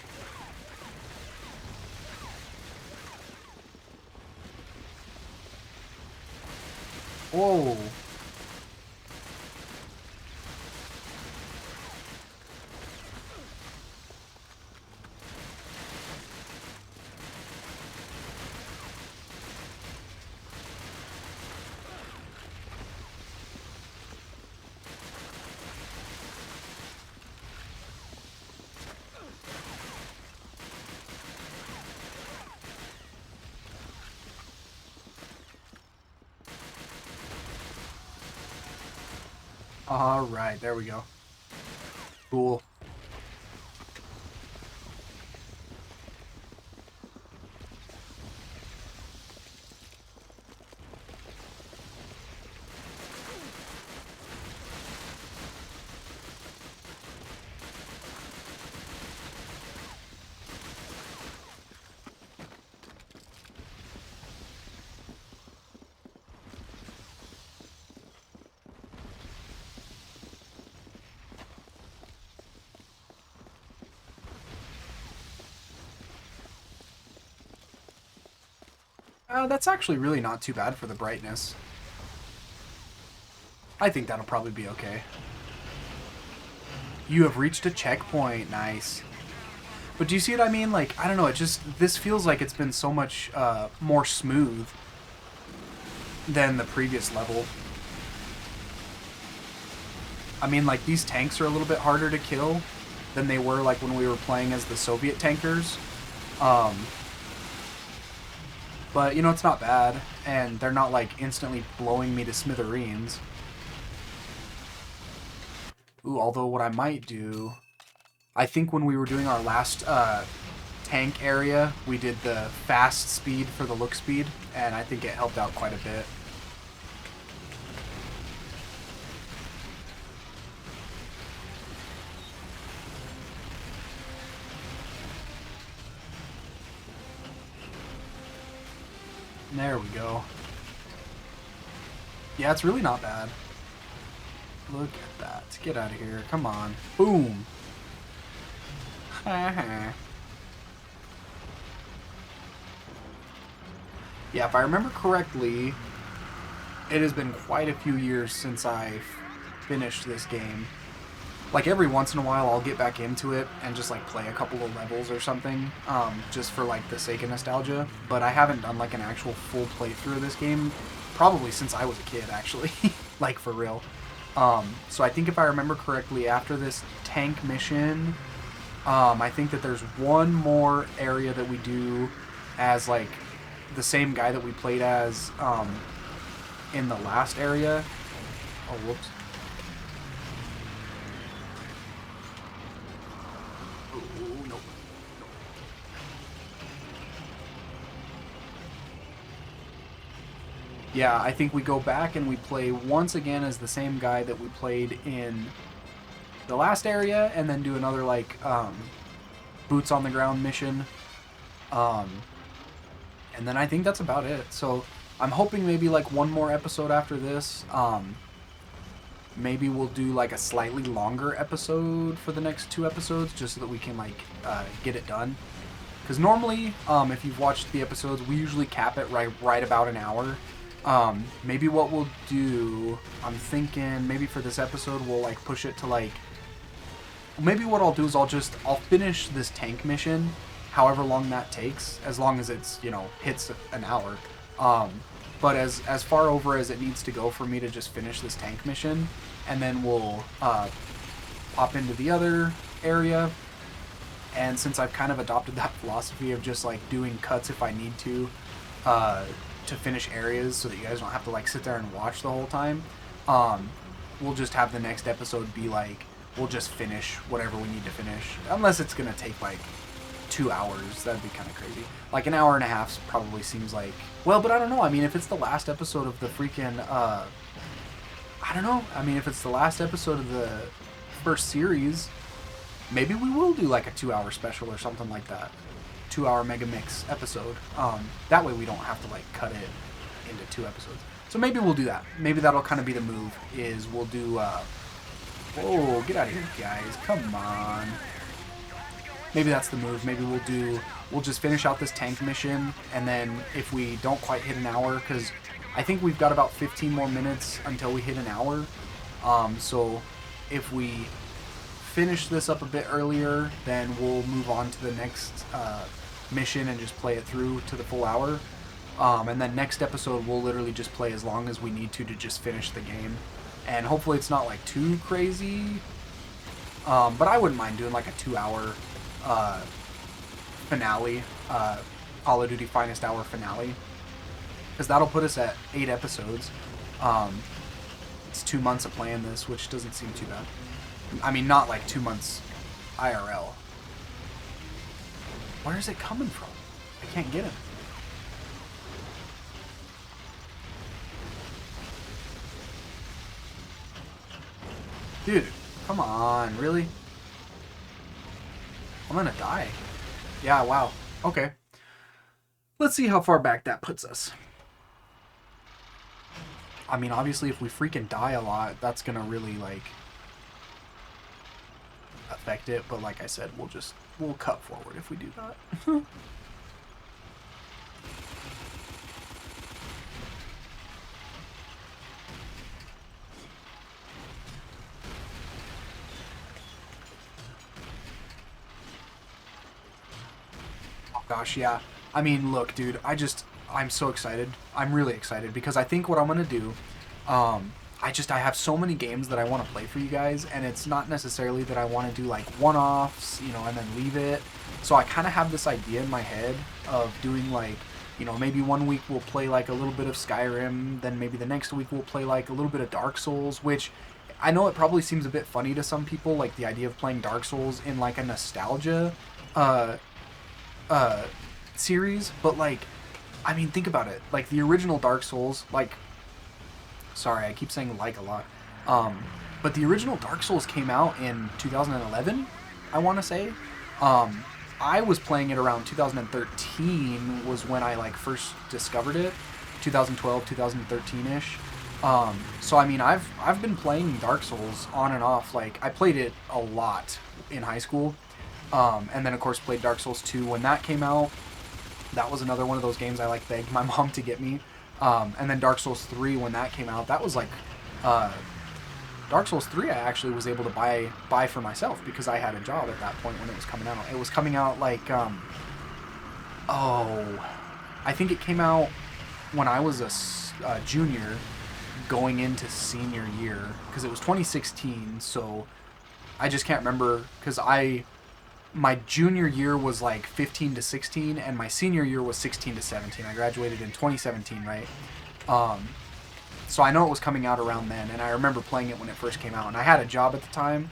Whoa. Alright, there we go. Cool. That's actually really not too bad for the brightness. I think that'll probably be okay. You have reached a checkpoint. Nice. But do you see what I mean? Like, I don't know, it just... This feels like it's been so much more smooth than the previous level. I mean, like, these tanks are a little bit harder to kill than they were, like, when we were playing as the Soviet tankers. But, you know, it's not bad, and they're not, like, instantly blowing me to smithereens. Ooh, although what I might do... I think when we were doing our last tank area, we did the fast speed for the look speed, and I think it helped out quite a bit. There we go. Yeah, it's really not bad. Look at that. Get out of here. Come on. Boom. Yeah, if I remember correctly, it has been quite a few years since I've finished this game. Like, every once in a while, I'll get back into it and just, like, play a couple of levels or something, just for, like, the sake of nostalgia. But I haven't done, like, an actual full playthrough of this game, probably since I was a kid, actually. Like, for real. So I think if I remember correctly, after this tank mission, I think that there's one more area that we do as like the same guy that we played as in the last area. Oh, whoops. Oh, nope. Yeah, I think we go back and we play once again as the same guy that we played in the last area, and then do another like boots on the ground mission. And then I think that's about it. So I'm hoping maybe like one more episode after this. Maybe we'll do like a slightly longer episode for the next 2 episodes, just so that we can like get it done. Because normally, if you've watched the episodes, we usually cap it right about an hour. Maybe what we'll do, I'm thinking maybe for this episode we'll like push it to like, maybe what I'll do is I'll finish this tank mission, however long that takes, as long as it's, you know, hits an hour. But as far over as it needs to go for me to just finish this tank mission, and then we'll pop into the other area. And since I've kind of adopted that philosophy of just like doing cuts if I need to finish areas, so that you guys don't have to like sit there and watch the whole time, we'll just have the next episode be like, we'll just finish whatever we need to finish, unless it's gonna take like 2 hours. That'd be kind of crazy. Like an hour and a half probably seems like, well, but I don't know. I mean, if it's the last episode of the freaking I don't know. I mean, if it's the last episode of the first series, maybe we will do like a 2-hour special or something like that. 2-hour mega mix episode. That way we don't have to like cut it into 2 episodes. So maybe we'll do that. Maybe that'll kind of be the move, is we'll do whoa, get out of here, guys. Come on. Maybe that's the move. Maybe we'll just finish out this tank mission, and then if we don't quite hit an hour, because I think we've got about 15 more minutes until we hit an hour. So if we finish this up a bit earlier, then we'll move on to the next mission and just play it through to the full hour. And then next episode we'll literally just play as long as we need to just finish the game. And hopefully it's not like too crazy. But I wouldn't mind doing like a 2-hour finale, Call of Duty Finest Hour finale, because that'll put us at 8 episodes. It's 2 months of playing this, which doesn't seem too bad. I mean, not like 2 months IRL. Where is it coming from? I can't get him. Dude, come on, really? I'm gonna die. Yeah, wow. Okay. Let's see how far back that puts us. I mean, obviously, if we freaking die a lot, that's gonna really, like, affect it. But like I said, we'll cut forward if we do that. Gosh, yeah. I mean, look, dude, I'm so excited. I'm really excited because I think what I'm going to do, I have so many games that I want to play for you guys, and it's not necessarily that I want to do like one-offs, you know, and then leave it. So I kind of have this idea in my head of doing like, you know, maybe one week we'll play like a little bit of Skyrim, then maybe the next week we'll play like a little bit of Dark Souls, which I know it probably seems a bit funny to some people, like the idea of playing Dark Souls in like a nostalgia series, but like, I mean, think about it. Like the original Dark Souls, like, sorry, I keep saying like a lot, but the original Dark Souls came out in 2011, I want to say. I was playing it around 2013 was when I like first discovered it, 2012, 2013-ish. So I mean, I've been playing Dark Souls on and off. Like I played it a lot in high school. And then of course played Dark Souls 2 when that came out. That was another one of those games I like begged my mom to get me. And then Dark Souls 3 when that came out, that was like Dark Souls 3 I actually was able to buy for myself because I had a job at that point when it was coming out. It was coming out like I think it came out when I was a junior going into senior year, because it was 2016, so I just can't remember, because I my junior year was like 15 to 16, and my senior year was 16 to 17. I graduated in 2017, right? So I know it was coming out around then, and I remember playing it when it first came out, and I had a job at the time.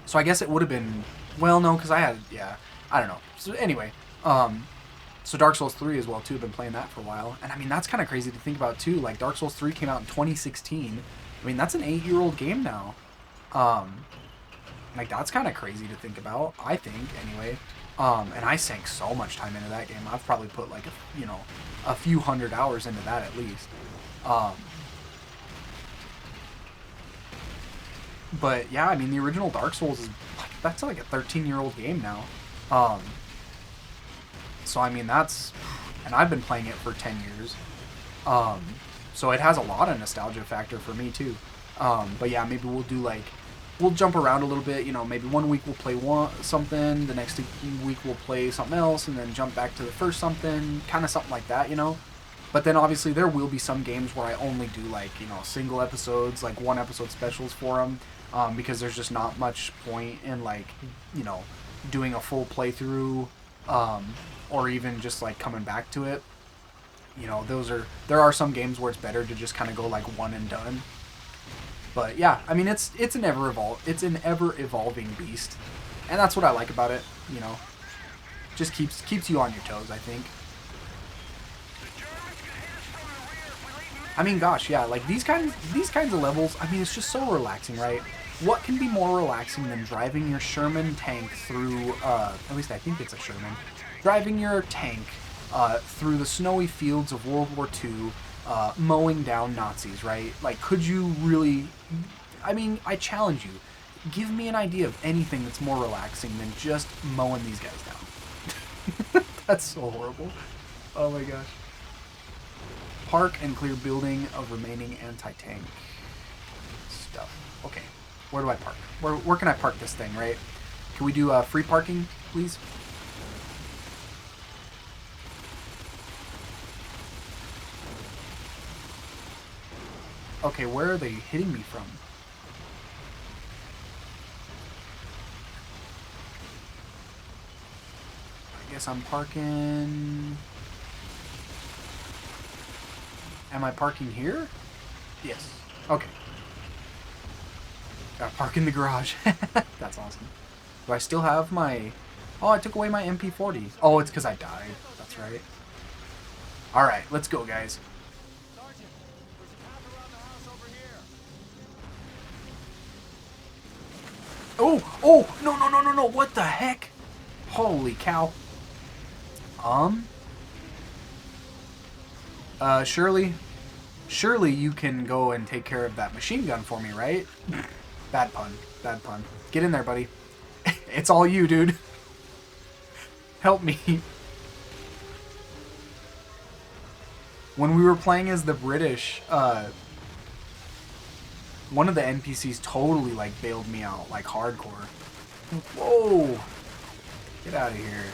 So I guess it would have been, well, no, because I had, yeah, I don't know. So anyway, so Dark Souls 3 as well, too. I've been playing that for a while. And I mean, that's kind of crazy to think about, too. Like, Dark Souls 3 came out in 2016. I mean, that's an 8-year-old game now. Like, that's kind of crazy to think about, I think, anyway. And I sank so much time into that game. I've probably put, like, a few hundred hours into that at least. But, yeah, I mean, the original Dark Souls is, that's like a 13-year-old game now. So, I mean, that's... And I've been playing it for 10 years. So it has a lot of nostalgia factor for me, too. But, yeah, maybe we'll do, like... We'll jump around a little bit. You know, maybe one week we'll play something. The next week we'll play something else. And then jump back to the first something. Kind of something like that, you know? But then, obviously, there will be some games where I only do, like, you know, single episodes. Like, one-episode specials for them. Because there's just not much point in, like, you know, doing a full playthrough, or even just, like, coming back to it. You know, there are some games where it's better to just kind of go, like, one and done. But, yeah, I mean, it's an ever-evolving beast. And that's what I like about it, you know. Just keeps you on your toes, I think. I mean, gosh, yeah, like, these kinds of levels, I mean, it's just so relaxing, right? What can be more relaxing than driving your Sherman tank through, at least I think it's a Sherman, driving your tank through the snowy fields of World War II, mowing down Nazis, right? Like, could you really, I mean, I challenge you, give me an idea of anything that's more relaxing than just mowing these guys down. That's so horrible. Oh my gosh. Park and clear building of remaining anti-tank stuff. Okay. Where do I park? Where can I park this thing, right? Can we do free parking, please? Okay, where are they hitting me from? I guess I'm parking... Am I parking here? Yes. Okay. Gotta park in the garage. That's awesome. Do I still have my... Oh, I took away my MP40. Oh, it's because I died. That's right. Alright, let's go, guys. Sergeant, there's a path around the house over here. Oh, no, what the heck? Holy cow. Surely you can go and take care of that machine gun for me, right? Bad pun. Get in there, buddy. It's all you, dude. Help me. When we were playing as the British, one of the NPCs totally, like, bailed me out, like, hardcore. Whoa! Get out of here.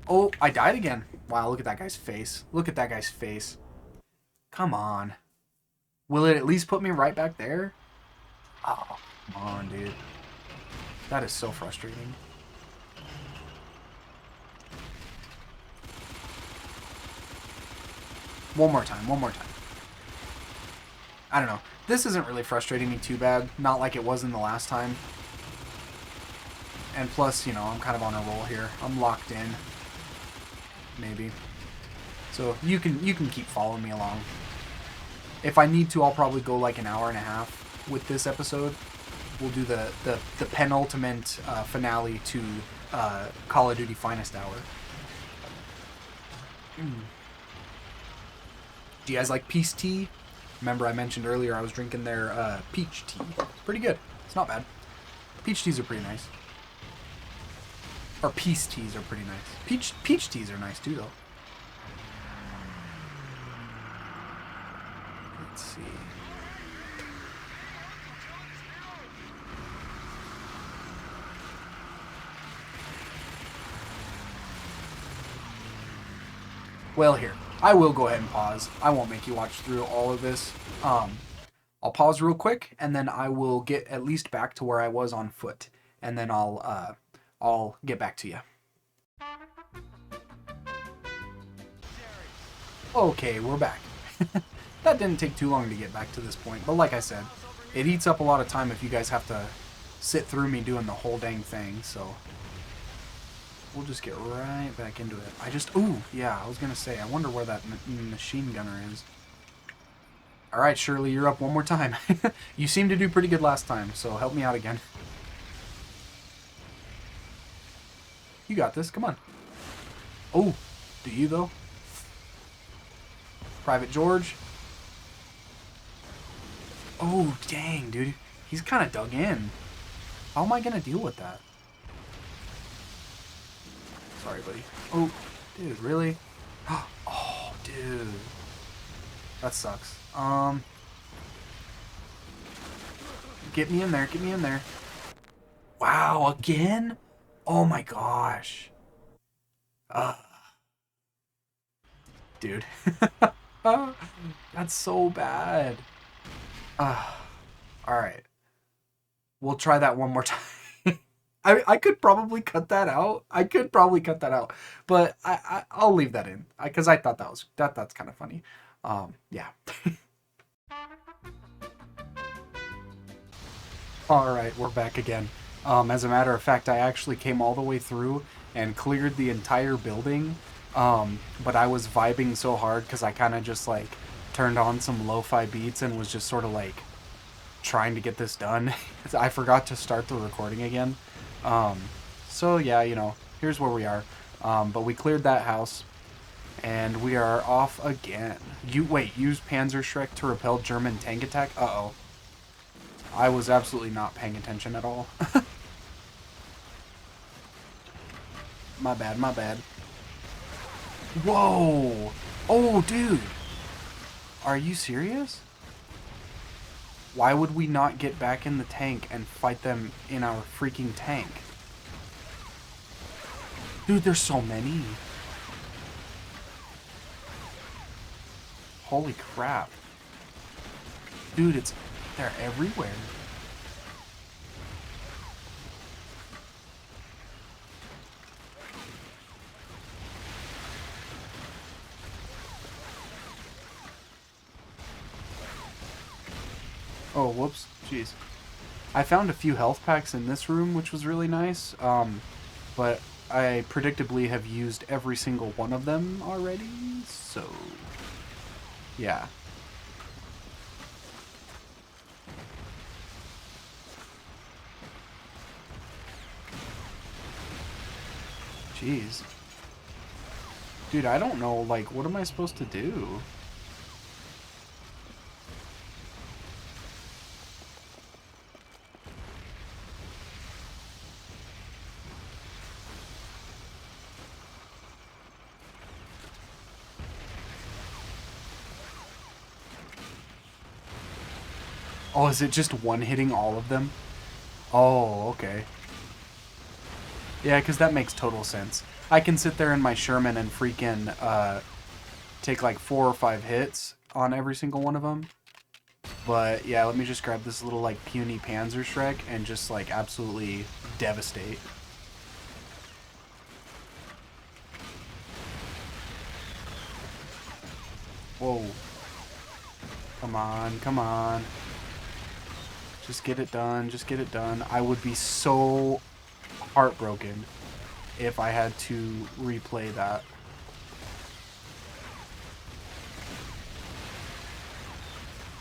Oh, I died again. Wow, look at that guy's face. Look at that guy's face. Come on. Will it at least put me right back there? Oh, come on, dude. That is so frustrating. One more time. I don't know. This isn't really frustrating me too bad. Not like it was in the last time. And plus, you know, I'm kind of on a roll here. I'm locked in. Maybe. So you can keep following me along. If I need to, I'll probably go like an hour and a half with this episode. We'll do the penultimate finale to Call of Duty Finest Hour. Do you guys like peace tea? Remember I mentioned earlier I was drinking their peach tea. Pretty good. It's not bad. Peach teas are pretty nice. Or peace teas are pretty nice. Peach teas are nice too, though. Let's see. Well, here. I will go ahead and pause. I won't make you watch through all of this. I'll pause real quick, and then I will get at least back to where I was on foot. And then I'll I'll get back to you. Okay, we're back. That didn't take too long to get back to this point, but like I said, it eats up a lot of time if you guys have to sit through me doing the whole dang thing, so we'll just get right back into it. Ooh, yeah, I was gonna say, I wonder where that machine gunner is. Alright, Shirley, you're up one more time. You seemed to do pretty good last time, so help me out again. You got this, come on. Oh, do you though? Private George. Oh, dang, dude. He's kind of dug in. How am I going to deal with that? Sorry, buddy. Oh, dude, really? Oh, dude. That sucks. Get me in there. Get me in there. Wow, again? Oh my gosh. Dude. That's so bad. Alright. We'll try that one more time. I could probably cut that out. But I'll leave that in. Because I thought that's kind of funny. Yeah. Alright, we're back again. As a matter of fact, I actually came all the way through and cleared the entire building. But I was vibing so hard because I kind of just like turned on some lo-fi beats and was just sort of like trying to get this done. I forgot to start the recording again. So yeah, you know, here's where we are. But we cleared that house and we are off again. Use Panzerschreck to repel German tank attack? Uh-oh. I was absolutely not paying attention at all. My bad, my bad. Whoa! Oh, dude! Are you serious? Why would we not get back in the tank and fight them in our freaking tank? Dude, there's so many. Holy crap. Dude, they're everywhere. Oh, whoops. Jeez. I found a few health packs in this room, which was really nice. But I predictably have used every single one of them already, so yeah. Jeez. Dude, I don't know, like, what am I supposed to do? Oh, is it just one hitting all of them? Oh, okay. Yeah, because that makes total sense. I can sit there in my Sherman and freaking take like 4 or 5 hits on every single one of them. But yeah, let me just grab this little like puny Panzerschreck and just like absolutely devastate. Whoa. Come on, come on. Just get it done, just get it done. I would be so heartbroken if I had to replay that.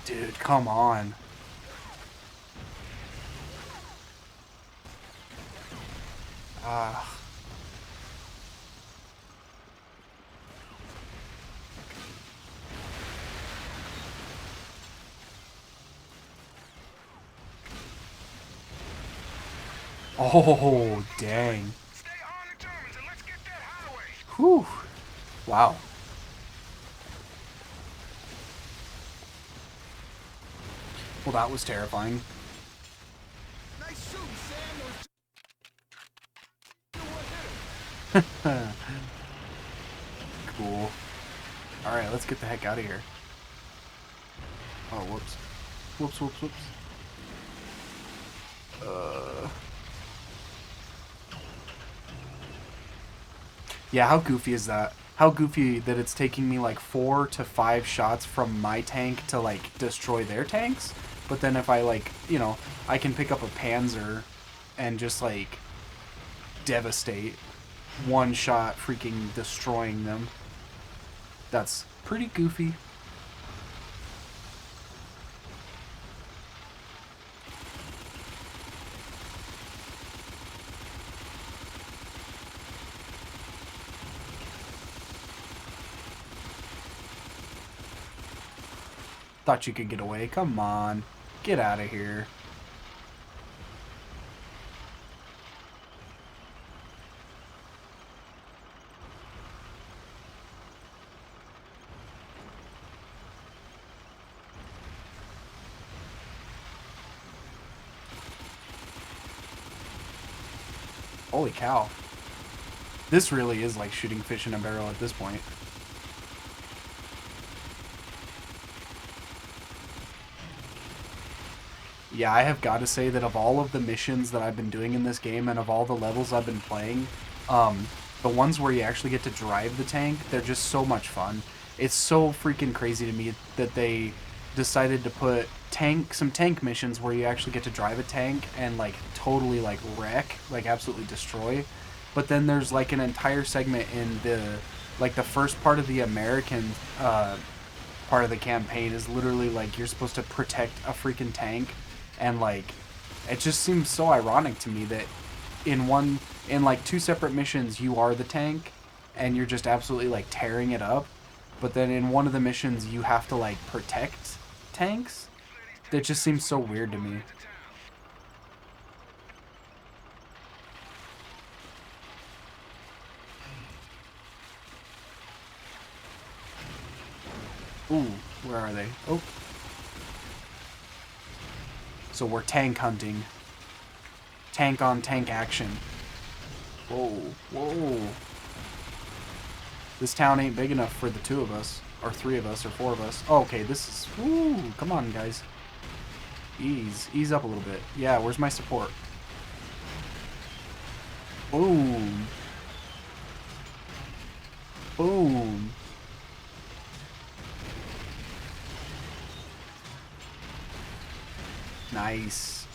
Dude, come on. Oh, dang. Stay on the Germans and let's get that highway. Whew. Wow. Well, that was terrifying. Nice shooting, Sam. Cool. Alright, let's get the heck out of here. Oh, whoops. Whoops, whoops, whoops. Yeah, how goofy is that? How goofy that it's taking me like 4 to 5 shots from my tank to like destroy their tanks. But then if I like, I can pick up a Panzer and just like devastate, one shot freaking destroying them. That's pretty goofy. Thought you could get away. Come on. Get out of here. Holy cow. This really is like shooting fish in a barrel at this point. Yeah, I have got to say that of all of the missions that I've been doing in this game and of all the levels I've been playing, the ones where you actually get to drive the tank, they're just so much fun. It's so freaking crazy to me that they decided to put some tank missions where you actually get to drive a tank and like totally like wreck, like absolutely destroy. But then there's like an entire segment in the first part of the American part of the campaign is literally like you're supposed to protect a freaking tank. And like it just seems so ironic to me that in like 2 separate missions you are the tank and you're just absolutely like tearing it up, but then in one of the missions you have to like protect tanks. That just seems so weird to me. Ooh, where are they? Oh. So we're tank hunting. Tank on tank action. Whoa, whoa. This town ain't big enough for the 2 of us. Or 3 of us, or 4 of us. Oh, okay, this is... Ooh, come on, guys. Ease up a little bit. Yeah, where's my support? Boom. Boom. Nice.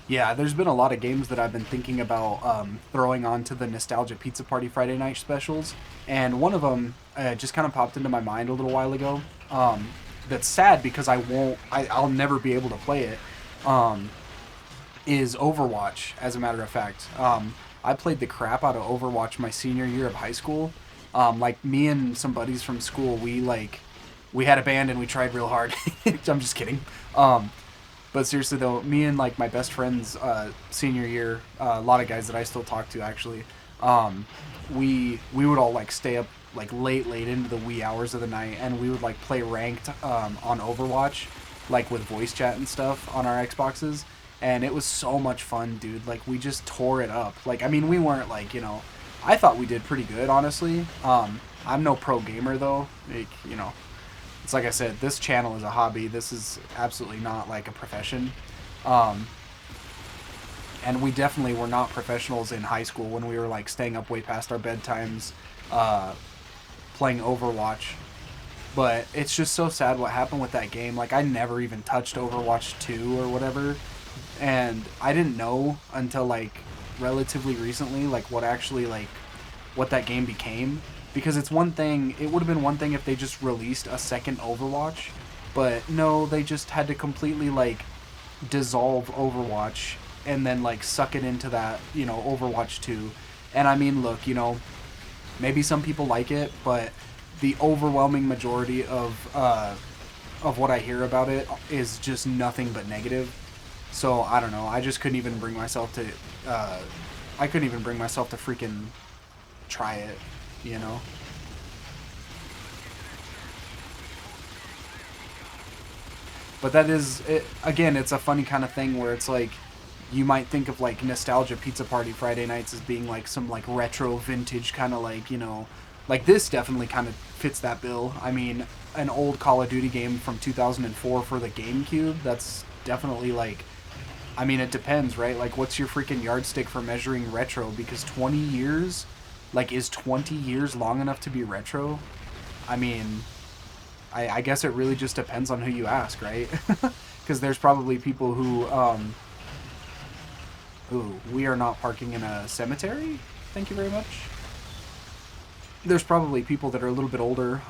Yeah, there's been a lot of games that I've been thinking about throwing onto the Nostalgia Pizza Party Friday night specials, and one of them just kind of popped into my mind a little while ago. That's sad because I'll never be able to play it. Is Overwatch, as a matter of fact. I played the crap out of Overwatch my senior year of high school. Like me and some buddies from school, we had a band and we tried real hard. I'm just kidding. But seriously though, me and like my best friends senior year, a lot of guys that I still talk to actually, we would all like stay up like late into the wee hours of the night, and we would like play ranked on Overwatch, like with voice chat and stuff on our Xboxes, and it was so much fun, dude. Like we just tore it up. Like I mean, we weren't like, I thought we did pretty good, honestly. I'm no pro gamer though, like, it's like I said, this channel is a hobby. This is absolutely not like a profession. And we definitely were not professionals in high school when we were like staying up way past our bedtimes playing Overwatch. But it's just so sad what happened with that game. Like I never even touched Overwatch 2 or whatever. And I didn't know until like relatively recently like what that game became. Because it would have been one thing if they just released a second Overwatch, but no, they just had to completely like dissolve Overwatch and then like suck it into that, Overwatch 2. And I mean, look, maybe some people like it, but the overwhelming majority of what I hear about it is just nothing but negative. So I don't know. I just couldn't even bring myself to freaking try it. But that is it, again, it's a funny kind of thing where it's like you might think of like Nostalgia Pizza Party Friday nights as being like some like retro vintage kind of like, like this definitely kind of fits that bill. I mean, an old Call of Duty game from 2004 for the GameCube, that's definitely like, I mean, it depends, right? Like what's your freaking yardstick for measuring retro? Because 20 years Like, is 20 years long enough to be retro? I mean, I guess it really just depends on who you ask, right? Because there's probably people who, ooh, we are not parking in a cemetery? Thank you very much. There's probably people that are a little bit older,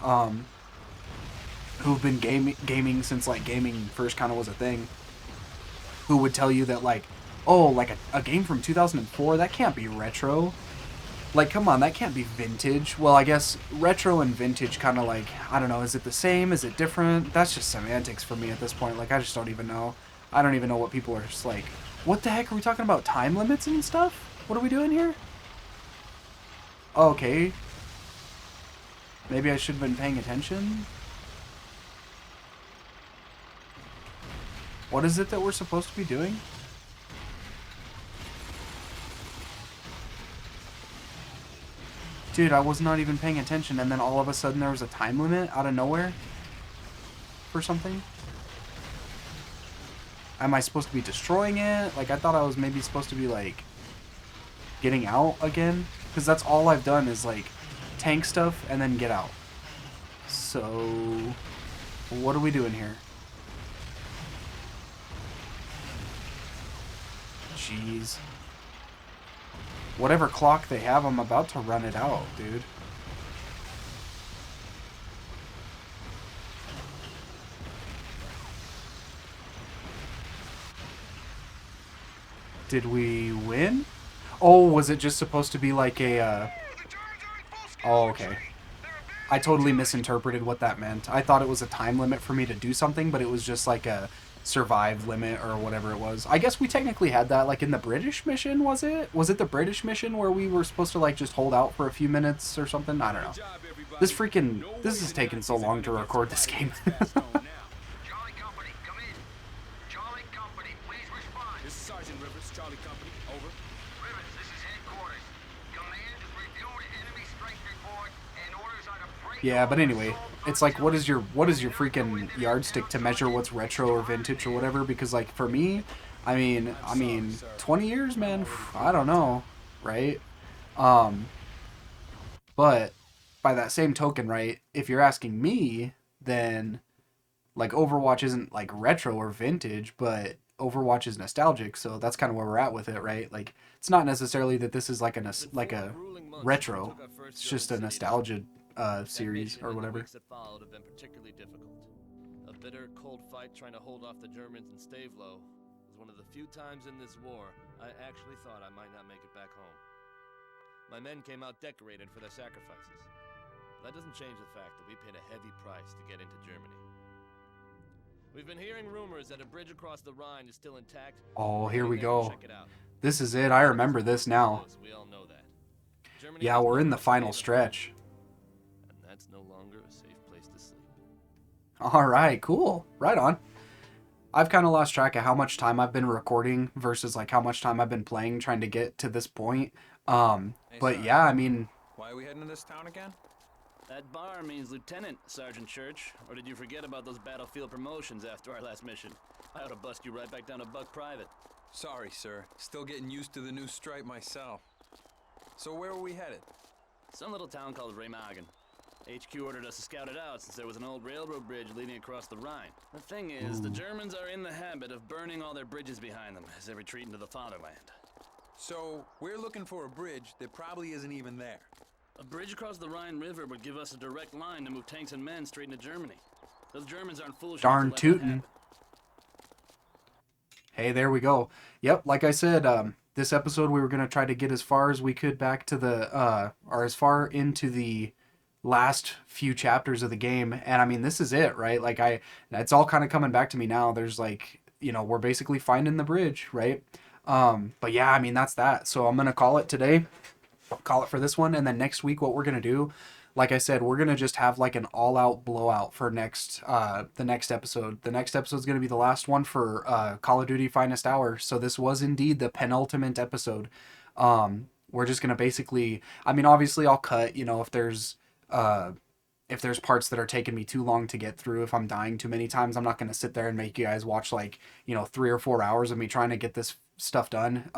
who've been gaming since, like, gaming first kind of was a thing, who would tell you that, like, oh, like a game from 2004, that can't be retro. Like, come on, that can't be vintage. Well, I guess retro and vintage kind of like, I don't know, is it the same? Is it different? That's just semantics for me at this point. Like, I just don't even know. I don't even know what people are just like, what the heck are we talking about? Time limits and stuff? What are we doing here? Okay. Maybe I should have been paying attention. What is it that we're supposed to be doing? Dude, I was not even paying attention, and then all of a sudden there was a time limit out of nowhere for something. Am I supposed to be destroying it? Like, I thought I was maybe supposed to be, like, getting out again. Because that's all I've done is, like, tank stuff and then get out. So, what are we doing here? Jeez. Whatever clock they have, I'm about to run it out, dude. Did we win? Oh, was it just supposed to be like a, Oh, okay. I totally misinterpreted what that meant. I thought it was a time limit for me to do something, but it was just like a survive limit or whatever it was. I guess we technically had that like in the British mission, was it? Was it the British mission where we were supposed to like just hold out for a few minutes or something? I don't know. This is taking so long to record this game. Charlie Company, come in. Charlie Company, please respond. This is Sergeant Rivers, Charlie Company, over. Rivers, this is headquarters. Command has reviewed enemy strength report and orders are to break. Yeah, but anyway, it's like what is your freaking yardstick to measure what's retro or vintage or whatever? Because like for me, I mean, 20 years, man, I don't know, right? But by that same token, right, if you're asking me, then like Overwatch isn't like retro or vintage, but Overwatch is nostalgic, so that's kind of where we're at with it, right? Like it's not necessarily that this is like a retro. It's just a nostalgia series or whatever. That followed have been particularly difficult. A bitter, cold fight trying to hold off the Germans in Stavelo was one of the few times in this war I actually thought I might not make it back home. My men came out decorated for their sacrifices. But that doesn't change the fact that we paid a heavy price to get into Germany. We've been hearing rumors that a bridge across the Rhine is still intact. Oh, here we Heading there to go. check it out. This is it. I remember this now. We all know that. Germany Yeah, has we're in no the final state of stretch. and that's no longer a safe place to sleep. All right, cool. Right on. I've kind of lost track of how much time I've been recording versus like how much time I've been playing trying to get to this point. But yeah, I mean, Why are we heading to this town again? That bar means lieutenant, Sergeant Church. Or did you forget about those battlefield promotions after our last mission? I ought to bust you right back down to buck private. Sorry, sir. Still getting used to the new stripe myself. So where are we headed? Some little town called Remagen. HQ ordered us to scout it out since there was an old railroad bridge leading across the Rhine. The thing is, the Germans are in the habit of burning all their bridges behind them as they retreat into the fatherland. So we're looking for a bridge that probably isn't even there. A bridge across the Rhine River would give us a direct line to move tanks and men straight into Germany. Those Germans aren't foolish enough darn to let that tootin'. happen. Hey, there we go. Yep, like I said, this episode we were gonna try to get as far as we could back to the or as far into the last few chapters of the game, and I mean this is it, right? Like it's all kind of coming back to me now. There's like, you know, we're basically finding the bridge, right? But yeah, I mean that's that. So I'm gonna call it today. Call it for this one, and then next week what we're gonna do, like I said, we're gonna just have like an all-out blowout for the next episode. The next episode is gonna be the last one for Call of Duty Finest Hour. So this was indeed the penultimate episode. We're just gonna basically, I mean, obviously I'll cut, you know, if there's parts that are taking me too long to get through, if I'm dying too many times, I'm not gonna sit there and make you guys watch like, you know, 3 or 4 hours of me trying to get this stuff done.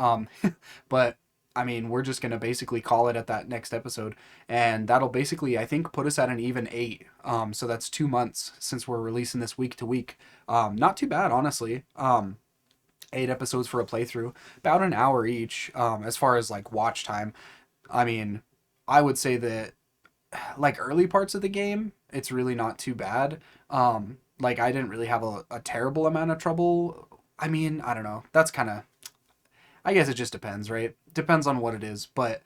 But I mean, we're just going to basically call it at that next episode. And that'll basically, I think, put us at an even 8. So that's 2 months since we're releasing this week to week. Not too bad, honestly. 8 episodes for a playthrough, about an hour each. As far as like watch time, I mean, I would say that like early parts of the game, it's really not too bad. Like I didn't really have a terrible amount of trouble. I mean, I don't know. That's kind of, I guess it just depends, right? Depends on what it is. But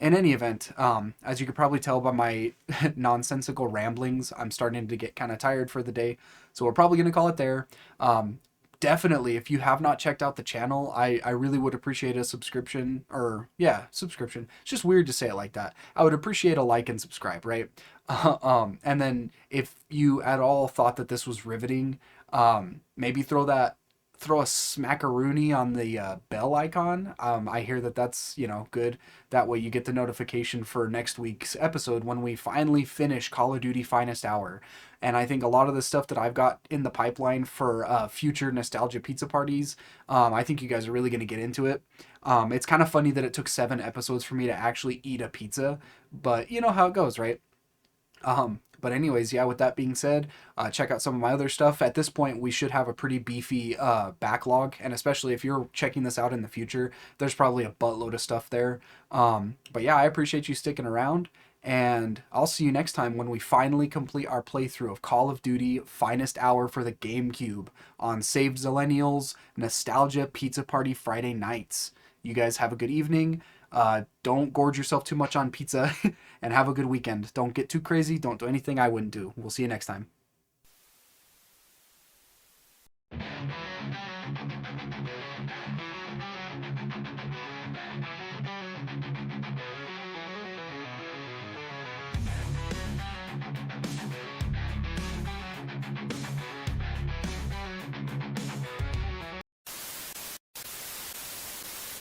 in any event, as you could probably tell by my nonsensical ramblings, I'm starting to get kind of tired for the day. So we're probably going to call it there. Definitely, if you have not checked out the channel, I really would appreciate a subscription, or yeah, subscription. It's just weird to say it like that. I would appreciate a like and subscribe, right? And then if you at all thought that this was riveting, maybe throw a smackaroonie on the bell icon. I hear that that's, good. That way you get the notification for next week's episode when we finally finish Call of Duty Finest Hour. And I think a lot of the stuff that I've got in the pipeline for future nostalgia pizza parties, I think you guys are really going to get into it. It's kind of funny that it took 7 episodes for me to actually eat a pizza, but you know how it goes, right? But anyways, yeah, with that being said, check out some of my other stuff. At this point, we should have a pretty beefy backlog, and especially if you're checking this out in the future, there's probably a buttload of stuff there. But yeah, I appreciate you sticking around, and I'll see you next time when we finally complete our playthrough of Call of Duty Finest Hour for the GameCube on Saved Zillennials Nostalgia Pizza Party Friday nights. You guys have a good evening. Don't gorge yourself too much on pizza and have a good weekend. Don't get too crazy. Don't do anything I wouldn't do. We'll see you next time.